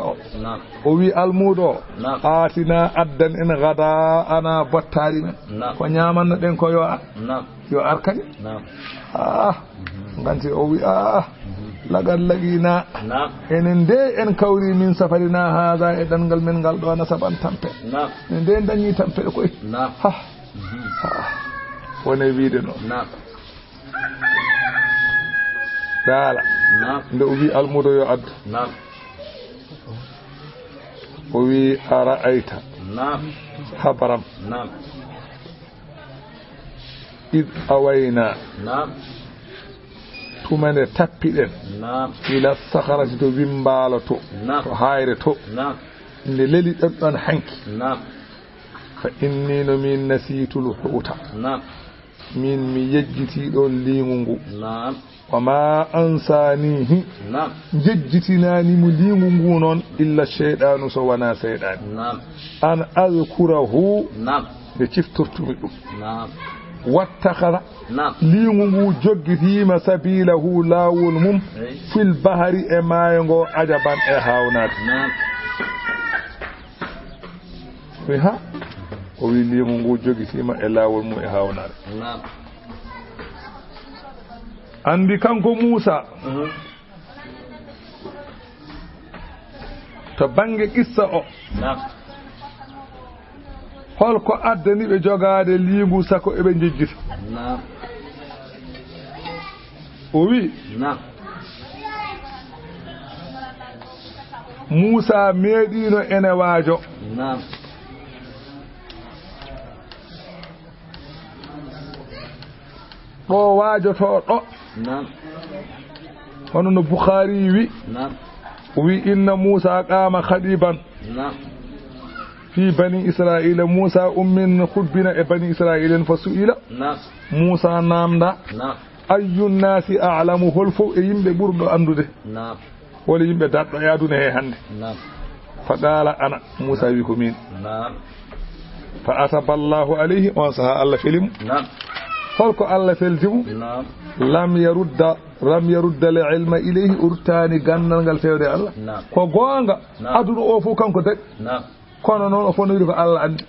o wi almudo atina addan en gada ana battari men ko nyaman den ko yo arkani ganti o wi lagal lagina enen de en kawri min safarina hada e dangal men gal do na saban tampe en de dañi tampe ko wona wiide no dala nde o wi almudo yo addu وي أرأيت نعم حبرم نعم إذ أوينا نعم tumane tappiɗen ila saharati to wimbaalo to to hayre to nde leli ɗon ɗon hanki fa inni no min nasitul huuta min mi yejjiti ɗon liingu ngu wa ma ansanihi jejjitinani mo liingu ngu noon illa sheyɗanu so wona seyɗani an adkurahu nde ciftortumi ɗum wattakhara liingu ngu joggitima sabilahu lawol mum fil bahari e maayo ngo ajaban e hawnade wi ha o wi liingu ngu joggitima e lawol mum e hawnade andi kanko Musa to bange qissa o holko addani ɓe jogaade liingu sako eɓe jejjita o wi Musa meeɗino ene waajo ɗo waajoto ɗo hono no Bukhari wi wi inna Musa qama khadiban في بني إسرائيل موسى أمين خبنا بني إسرائيل فسئل موسى نامدا أي الناس أعلمه الفو يمبي بردو أندوده ولا يمبي داتو يادونه هند فقال أنا موسى بكمين فأتب الله عليه وانسها الله فيلم فالك الله فيلم لم يرد العلم إليه أرتاني غننغال فيودي الله كو غونغا أدو أوفو كانكو دك kono non o fonori ko Allah andi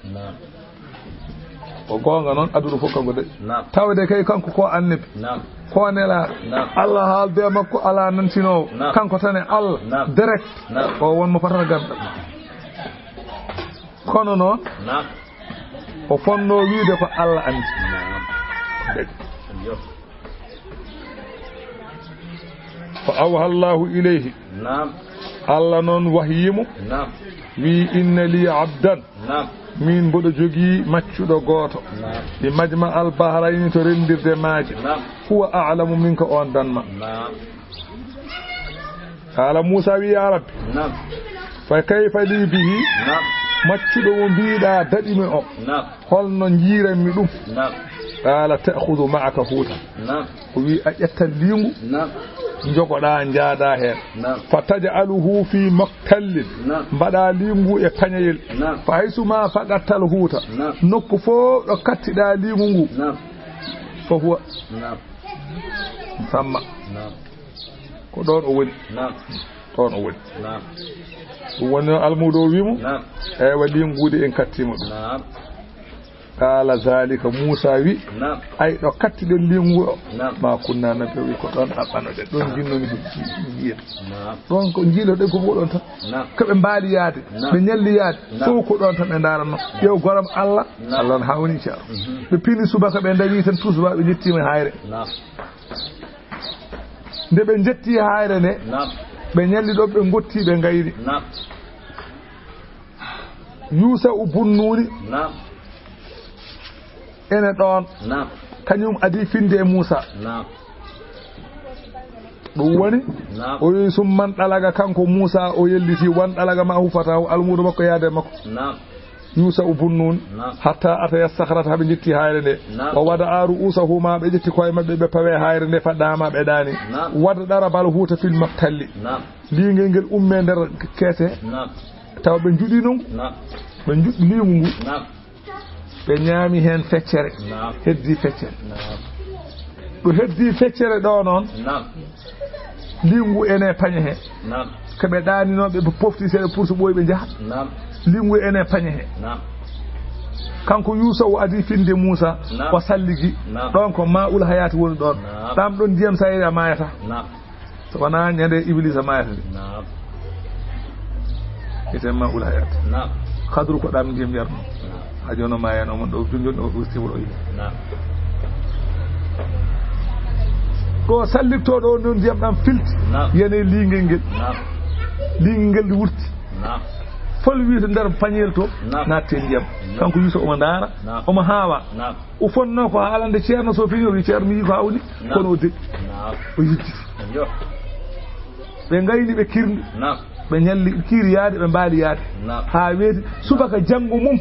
o gonga non adudo fo kanko de tawde kay kanko ko annabi ko nela Allah haalde makko ala nantino kanko tane Allah direct o won mo patata gadda kono non o fonno wiide ko Allah andi fa awha Allah ilayhi Allah non wahyimu wi inna li abdan min bodo jogi maccudo goto bi majma al bahrain to rendirde maaji huwa a'lamu minka on danma qala Musa wi ya rabbi fa kayfa li bihi maccudo mo biida dadi mi o holno jiiranmi dum qala ta'khudhu ma'aka huta wi a ƴetta lingu jogoda njaada hen fataj'aluhu fi maqtallin bada lingu e pañayel fa haysuma faqatal huta nokku fo do kattida lingu ngu fo huwa samma ko don o woni ton o woni woni almudo wimu e wa lingude en kattimo dum قال ذلك موسى وي اي دو كاتدel lingu ma kunna nabi wi ko don abbanode don jinnoni jiya don ko jilode ko bodon tan ko be mbaali yaade be nyalli yaade fo ko don tan be daranno yow goram Allah Allah hawni ci be pini subaka be dawi tan tusuba be jettima hayre nde be jetti hayre ne be nyalli do be gotti be ngayri Yusa ubunnuni ene ɗon kañum adi finde e Musa ɗum woni o yi summan ɗalaga kanko Musa o yelliti wan ɗalaga ma hufata o almudo makko yaade makko Yusa ubunnun hatta ataya sakhrata haɓe jetti hayre nde o wada aru usahuma ɓe jetti koye mabɓe ɓe pawe hayre nde faddama ɓe dani wada ɗarabal huuta fil maftalli ligel ngel umme nder keese taw ɓe juɗi non ɓe juɗi limu ngu be ñaami hen feccere heddi feccere do heddi feccere do non lingu ene pañe he ko be daaninobe be pofti sede pour so boy be jaha lingu ene pañe he kanko Yusa o adi finde Musa o salligi don ko maul hayati woni don dam don diyam sayira mayata to wana nyande Iblisa mayata ite maul hayati khadru ko dam diyam yarno ajono mayano mon do junjon do ustiwro yi ko sallito do non diyam dam filti yene lingel ngel wurti fol wiito nder pañel to natte ndiyam kanko wi so omo ndaara omo haawa o fonno ko haalande ceerno so fini o wi ceerno mi yi ko hawni kono o deɗɗi o yejjiti ɓe gayni ɓe kirdi ɓe ñalli kiiri yaade ɓe mbaali yaade ha weeti subaka janngo mum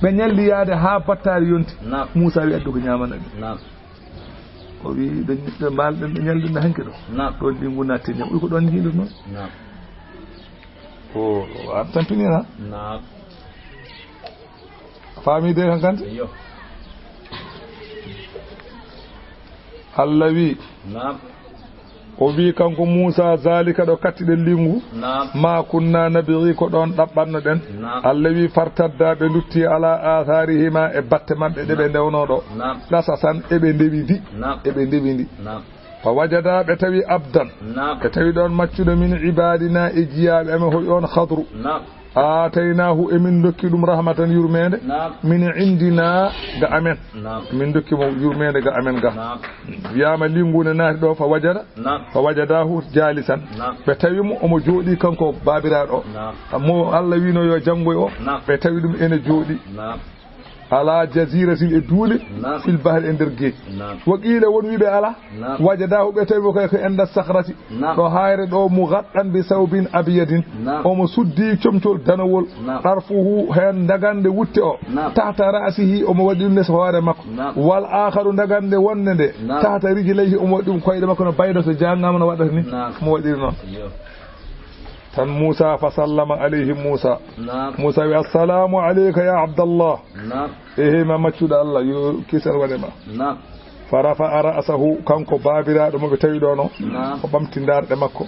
ɓe ñalli yaade ha battari yonti Moussa wi addu ko ñamana ɗi o wi ɓe mbalɗen ɓe ñalɗinɗe hanke ɗo ɗon ɗi ngu natte ndiyam ɓuy ko ɗon hiɗo noon o an tampinira faami de kankante Allah wi o wi kanko Moussa zalika ɗo kattiɗen lingu ma kunna nabiri ko ɗon ɗaɓɓanno ɗen Allah wi fartadda ɓe lutti ala atharihima e batte maɓɓe ɗe ɓe ndewnoɗo ɗasa tan eɓe ndewi ndi fa wajada ɓe tawi abdan ɓe tawi ɗon maccuɗo min ibadina e jiyaɓe amen hoy on Khadru ataynahu emin dokki ɗum rahmatan yurmede min indina ga amen min dokki mo yurmede ga amen ga wiyama lingune naati ɗo fa wajadahu jalisan ɓe tawi mo omo jooɗi kanko babiraɗo mo Allah wino yo janggoy o ɓe tawi ɗum ene jooɗi ala jaziratin e duule fil bahri e nder geej wo qiila won wiɓe ala wajadahu ɓe tawi mo kay ko enda sahrati ɗo hayre ɗo mo gadɗan bi sawbin abiyadin omo suddi comcol danowol ɗarfuhu hen dagande wutte o tahta ra'sihi omo waɗi ɗum nesa hoore makko wal akharu dagande wonde nde tahta rijlayhi omo waɗi ɗum koyɗe makko no baydo so jangama no waɗata ni mo waɗiri noon tan Moussa fa sallama alayhi Moussa wi assalamu alayka ya Abdallah ma maccuɗo Allah yo kisal waɗema fa rafa'a ra'sahu kanko babiraɗo mo ɓe tawi ɗo no o ɓamti darɗe makko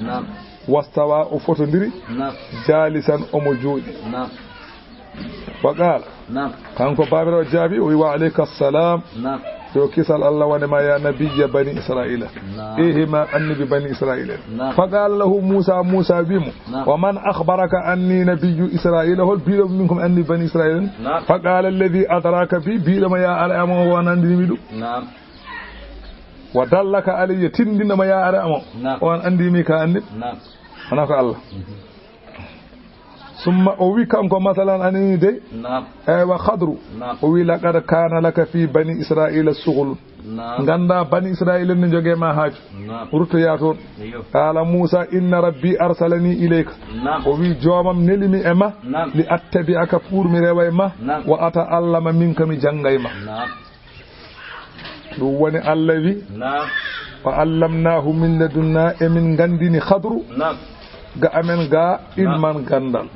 wastawa o fotodiri jalisan omo jooɗi wa qala kanko babiraɗo jaabi o wi wa alayka assalam yo kisal Allah wanema ya nabiyya bani israila ma annabi bani israila fa qala lahu Moussa wimo wa man akhbaraka anni nabiyyu israila hol biɗo min komi annabi bani israila fa qala alladhi adraka bi biɗoma ya ala amo won andinimi ɗum wa dallaka alayya tindinama ya ara amo on andimi ka annabi ana ko Allah ثم أوي كانكو مثلا أني دي أيوة خضروا أوي لقد كان لك في بني إسرائيل السغل غندا بني إسرائيل نجوغي ما هاج رتياتون قال موسى إن ربي أرسلني إليك أوي جوامم نلمي إما لأتبعك فور مريوي ما وأتعلم منك مجنغي ما دواني اللذي وعلمناه من لدنا من غنديني خضروا ga amen ga ilman gandal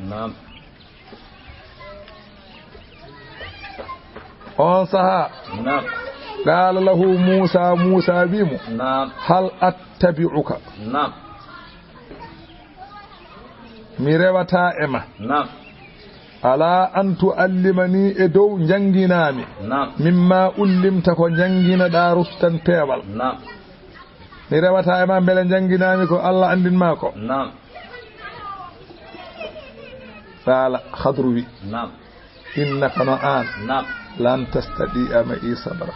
on saha qala lahu Musa bimu hal attabi'uka mi rewata ema ala an tuallimani e dow janginami mimma ullimta ko jangina da rustan pewal mi rewata ema bele janginami ko Allah andin ma ko قال خضروي إنك نعان لن تستطيع معي صبرا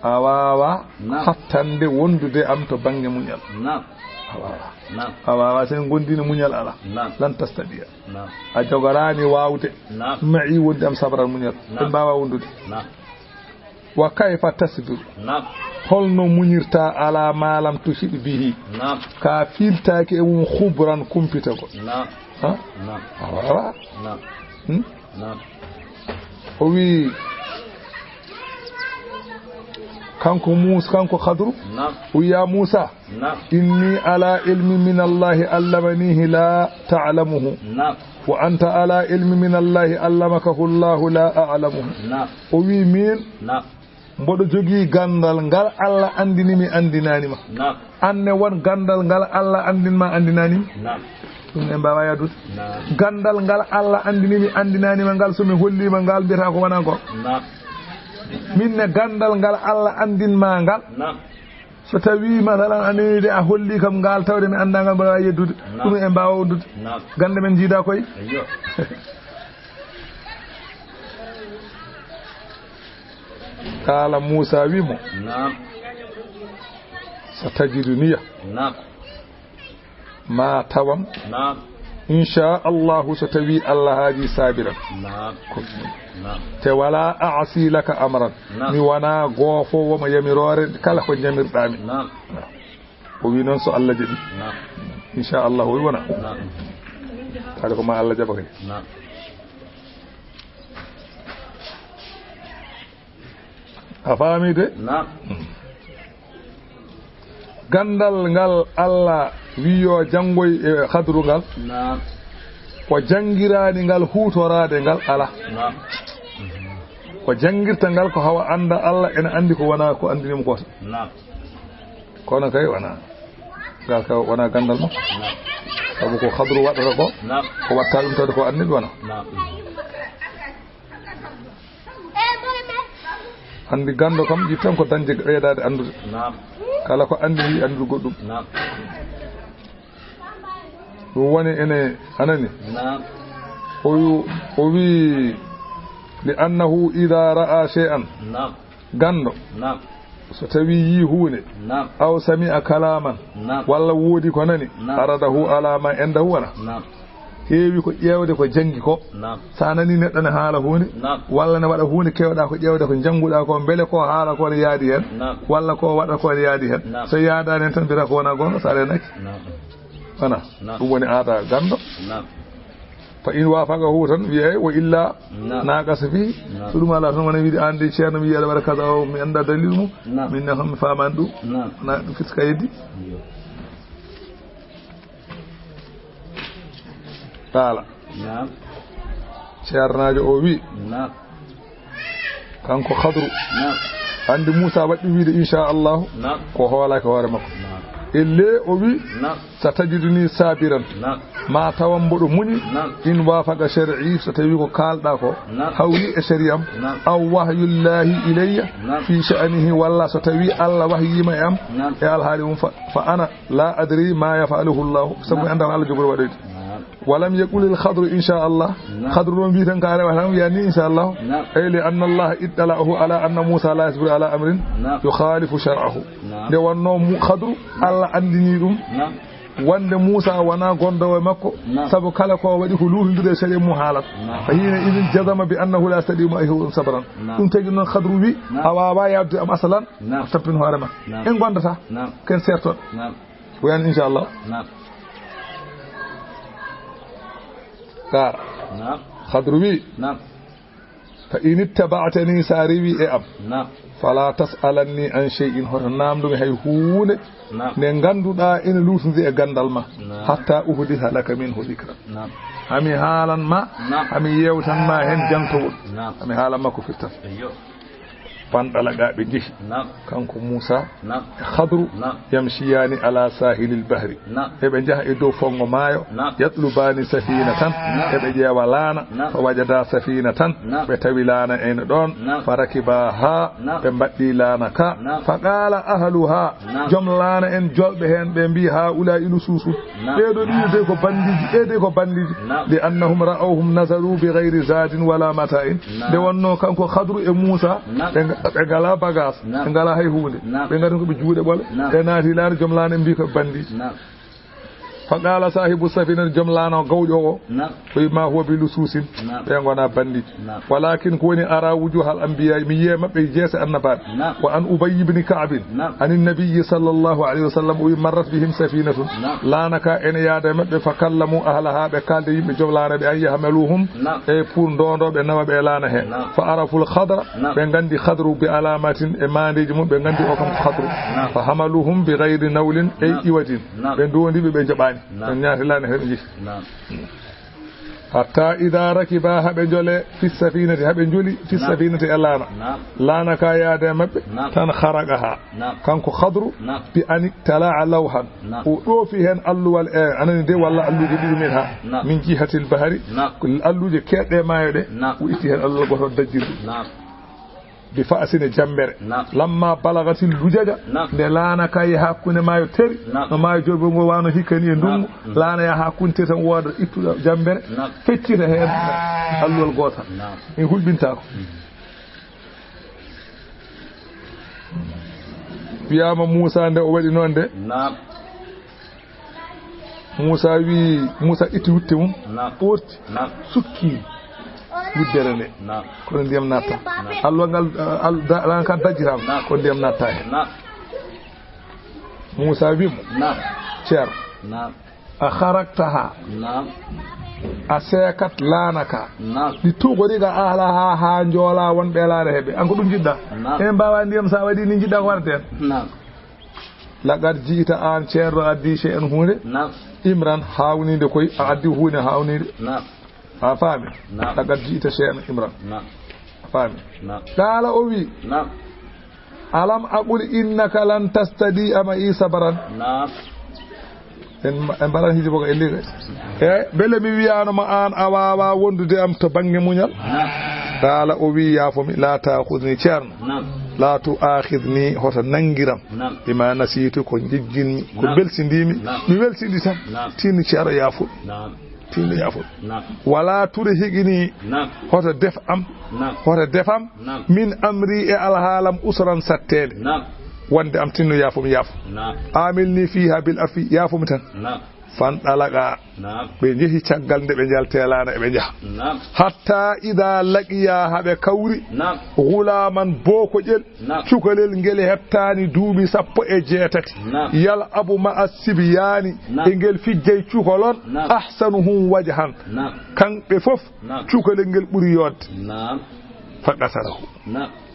أواوا حتى ندي وندي أم تبانج منيال أواوا سين غندين منيال على لن تستطيع أجوغراني واودي معي وندي أم صبرا منيال تباوا وندي وكيف تصبر holno muñirta ala ma lam tushid bihi ka filtaake e mum khubran kumpita ko o wi kanko Moussa kanko Khadru ya Moussa inni ala ilmi min Allah allamanihi la ta'lamuhu wa anta ala ilmi min Allah allamakahu Allah la a'lamuhu o wi min mboɗo jogii gandal ngal Allah andinimi andinanima anne won gandal ngal Allah andinma andinanimi ɗum en mbawa yadude gandal ngal Allah andinimi andinanima ngal somi hollima ngal mbiyata ko wona ko minne gandal ngal Allah andinma ngal so tawi masalan anide a holli kam ngal tawde mi anda ngal mbawa yeddude ɗum en mbawa wondude gande men jiida koye قال موسى ويمو ستجدني ما توم inchallahu so tawi Allah haaji sabiran te wala aasi laka amran mi wona goofowo mo yamirore kala ko jamirɗami o wi noon so Allah jaɓi inchallah o wi wona kaɗa ko ma Allah jaɓa kadi a faami de gandal ngal Allah wiyo janngoy e hadru ngal ko jangirani ngal hutorade ngal ala ko jangirta ngal ko hawa anda Allah ene andi ko wona ko andinimo goto kono kay wona ngal ka wona gandal mo sabu ko hadru waɗata ko ko watta ɗum tawde ko andi wona andi gando kam ji tan ko dañde ɓeydade andude kala ko andi wi andude goɗɗum ɗum woni ene anani o wi li annahu ida ra'a shay'an gando so tawi yi hunde aw sami'a kalaman walla woodi ko nani aradahu alama endahu wana heewi ko ƴeewde ko jangi ko sa nani neɗɗo ne haala hunde walla ne waɗa hunde kewɗa ko ƴeewde ko janguɗa ko beele ko haala ko ne yaadi hen walla ko waɗa ko ne yaadi hen so yaadani hen tan mbiyata ko wona gonga sa renaki wona ɗum woni aada gando fa in wafaqahu tan wiye wa illa naqasa fi so ɗum ala tan wona wiide an de ceerno mi yiyaɗa waɗa kaza o mi anda dalil mum min ne mi famani ɗum na ɗum fiska yeddi taala ceernajo o wi kanko Khadru andi Moussa waɗɗi wiide inchallahu ko hoolaki hoore makko elle o wi sa tajiduni sabiran ma tawan mboɗo muñi in wafaqa shar'i so tawi ko kalɗa ko hawli e shari'am aw wahyullahi ilayya fi sha'nihi walla so tawi Allah wahyima e am e alhaali mum fa ana la adri ma yafaluhu Allah sabu anda Allah jogori waɗoyde ولم يقل الخضر إن شاء الله خضر بيتن كاره ولم يعني إن شاء الله أي لأن الله اطلعه على أن موسى لا يصبر على أمر يخالف شرعه لو أنه خضر الله عندنيهم wande Moussa wana gondo e makko sabu kala ko wadi ko luhundude sari muhalat fa hina idin jazama bi annahu la yastadimu ayhu sabran dum tagi non Khadru wi awawa yabde am asalan tappin hoorema en gondata ken serton wayan inshallah قال خضروي فإن اتبعتني ساريوي أب فلا تسألني عن شيء هرنام دم هيهون نغندو دا إن لوسنزي غندال ما حتى أهدث لك منه ذكرا أمي حالا ما أمي يوتن ما هن جنتو أمي حالا ما كفتن فانطلقا بجه كانكو موسى خضر يمشيان على ساحل البحر ابن جه ادو فونغو مايو يطلبان سفينة ابن جه ولانا فوجدا سفينة بتويلانا ان دون فركباها بمبدي لانا كا فقال اهلها جملانا ان جولbe hen be mbi haula ilususu bedo de ko bandiji de ko bandiji li annahum ra'awhum nazaru bi ghairi zadin wala mata'in de wonno kanko Khadru e Musa ɓe ngala bagage ɓe ngala hay hunde ɓe ngati ko ɓe juuɗe ɓole ɓe naati laare joom laane mbi ko bandiji fa qala sahibu safina joom laano gawƴo o koye ma huwa bi lususin ɓe gona bandiji walakin ko woni ara wujuhal anbiya mi yiye mabɓe jeese annabaɓe wa an Ubay ibn Ka'b an nabiyyi sallallahu alayhi wa sallam wi marrat bihim safinatun laana ka ene yaada mabɓe fa kallamu ahlaha ɓe kalde yimɓe joom laana ɓe an yahmaluhum e pour ndondoɓe nawa ɓe laana he fa araful khadra ɓe gandi Khadru bi alamatin e mandeji mum ɓe gandi o kam Khadru fa hamaluhum bi ghayri nawlin e iwadin ɓe ndondiɓe ɓe jaɓani ɓe ñaati laana heɓe jeehi hatta ida rakiba haɓe jole fi safinati haɓe joli fi safinati e laana ka yaade mabɓe tan haraqaha kanko Khadru bi ani tala'a lawhan o ɗoofi hen alluwal e anani de walla alluje ɗiɗi min ha min jihatil bahari alluje keɗɗe maayo ɗe o itti hen alluwal goto dajjirɗu bi fa'sine jambere lamma balagatil lujaja de laana kay hakkunde maayo teri no maayo jobe ngo wano hikkani e ndungu laana ya hakkunde tan woda ittuda jambere feccita hen alluwal gotal en hulbinta ko wiyama Moussa nde o waɗi noon de Musa wi Musa itti wutte mum ɓorti sukki wuddere nde kono ndiyam natta Allah ngal ka dajirama ko ndiyam natta hen Musa wimo ceerno a haraktaha a sekat lanaka ɗi tugoriga ala ha joola wonɓe laare heɓe an ko ɗum jiɗɗa en mbawa ndiyam sa waɗi ni jiɗɗa ko warate hen laqad jiita an ceerno addi che en hunde Imran hawnide koy a addi hunde hawnide a faami laqad jiita che en Imran a faami qala o wi alam aqul innaka lan tastadi ama isa baran en mbaɗan hijibo ko elliga e beele mi wiyanoma an a wawa wondude am to banggue muñal qala o wi yaafomi la takhudni ceerno la tuakhidni hoto nanguiram bima nasitu ko jigginmi ko belsidimi mi welsidi tan tinni ceero yaafo tinni yaafo wala ture higini hoto def am hoto defam min amri e alhaalam usran sattede wonde am tinno yaafo mi yaafo amilni fiha bil afi yaafo mi tan fan dalaga be jehi caggal nde be jaltelana e be jaha hatta ida laqiya habe kawri gulaman boko jel cukalel ngel hettani duubi sappo e jeetati yal abu ma asibiyani e ngel fijjay cukalon ahsanuhum wajhan kambe fof cukalel ngel buri yodde faqasarahu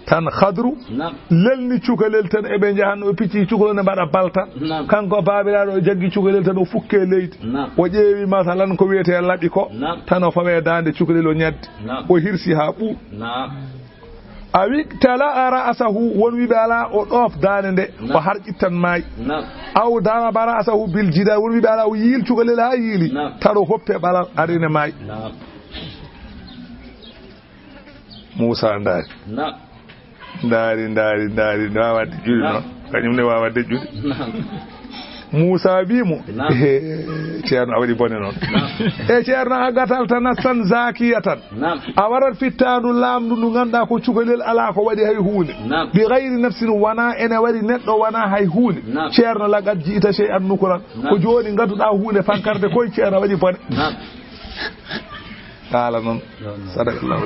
tan khadru lelni cukalel tan e be jahanno picci cukalel ne bada balta kanko babiraado jaggi cukalel tan o fukke leydi o jeewi masalan ko wiete labi ko tan o fawe dande cukalel o nyaddi o hirsi ha bu awi tala ara asahu won wi bala o dof dande de o harjittan may aw dama bara asahu bil jida won wi bala o yil cukalel ha yili taro hoppe balal arine may Musa ndari wawa dejude noon kañum ne wawa dejude Musa bimo ceerno a waɗi bone noon e ceerno a gatal tan tan zakiya tan a warat fittadu lamdu ndu ganduɗa ko cukalel ala ko waɗi hay hunde bi gayri nafsin wona ene waɗi neɗɗo wona hay hunde ceerno laqad jiita chey an nukuran ko joni gadduɗa hunde fankarde koye ceerno a waɗi bone kala noon sadakallahu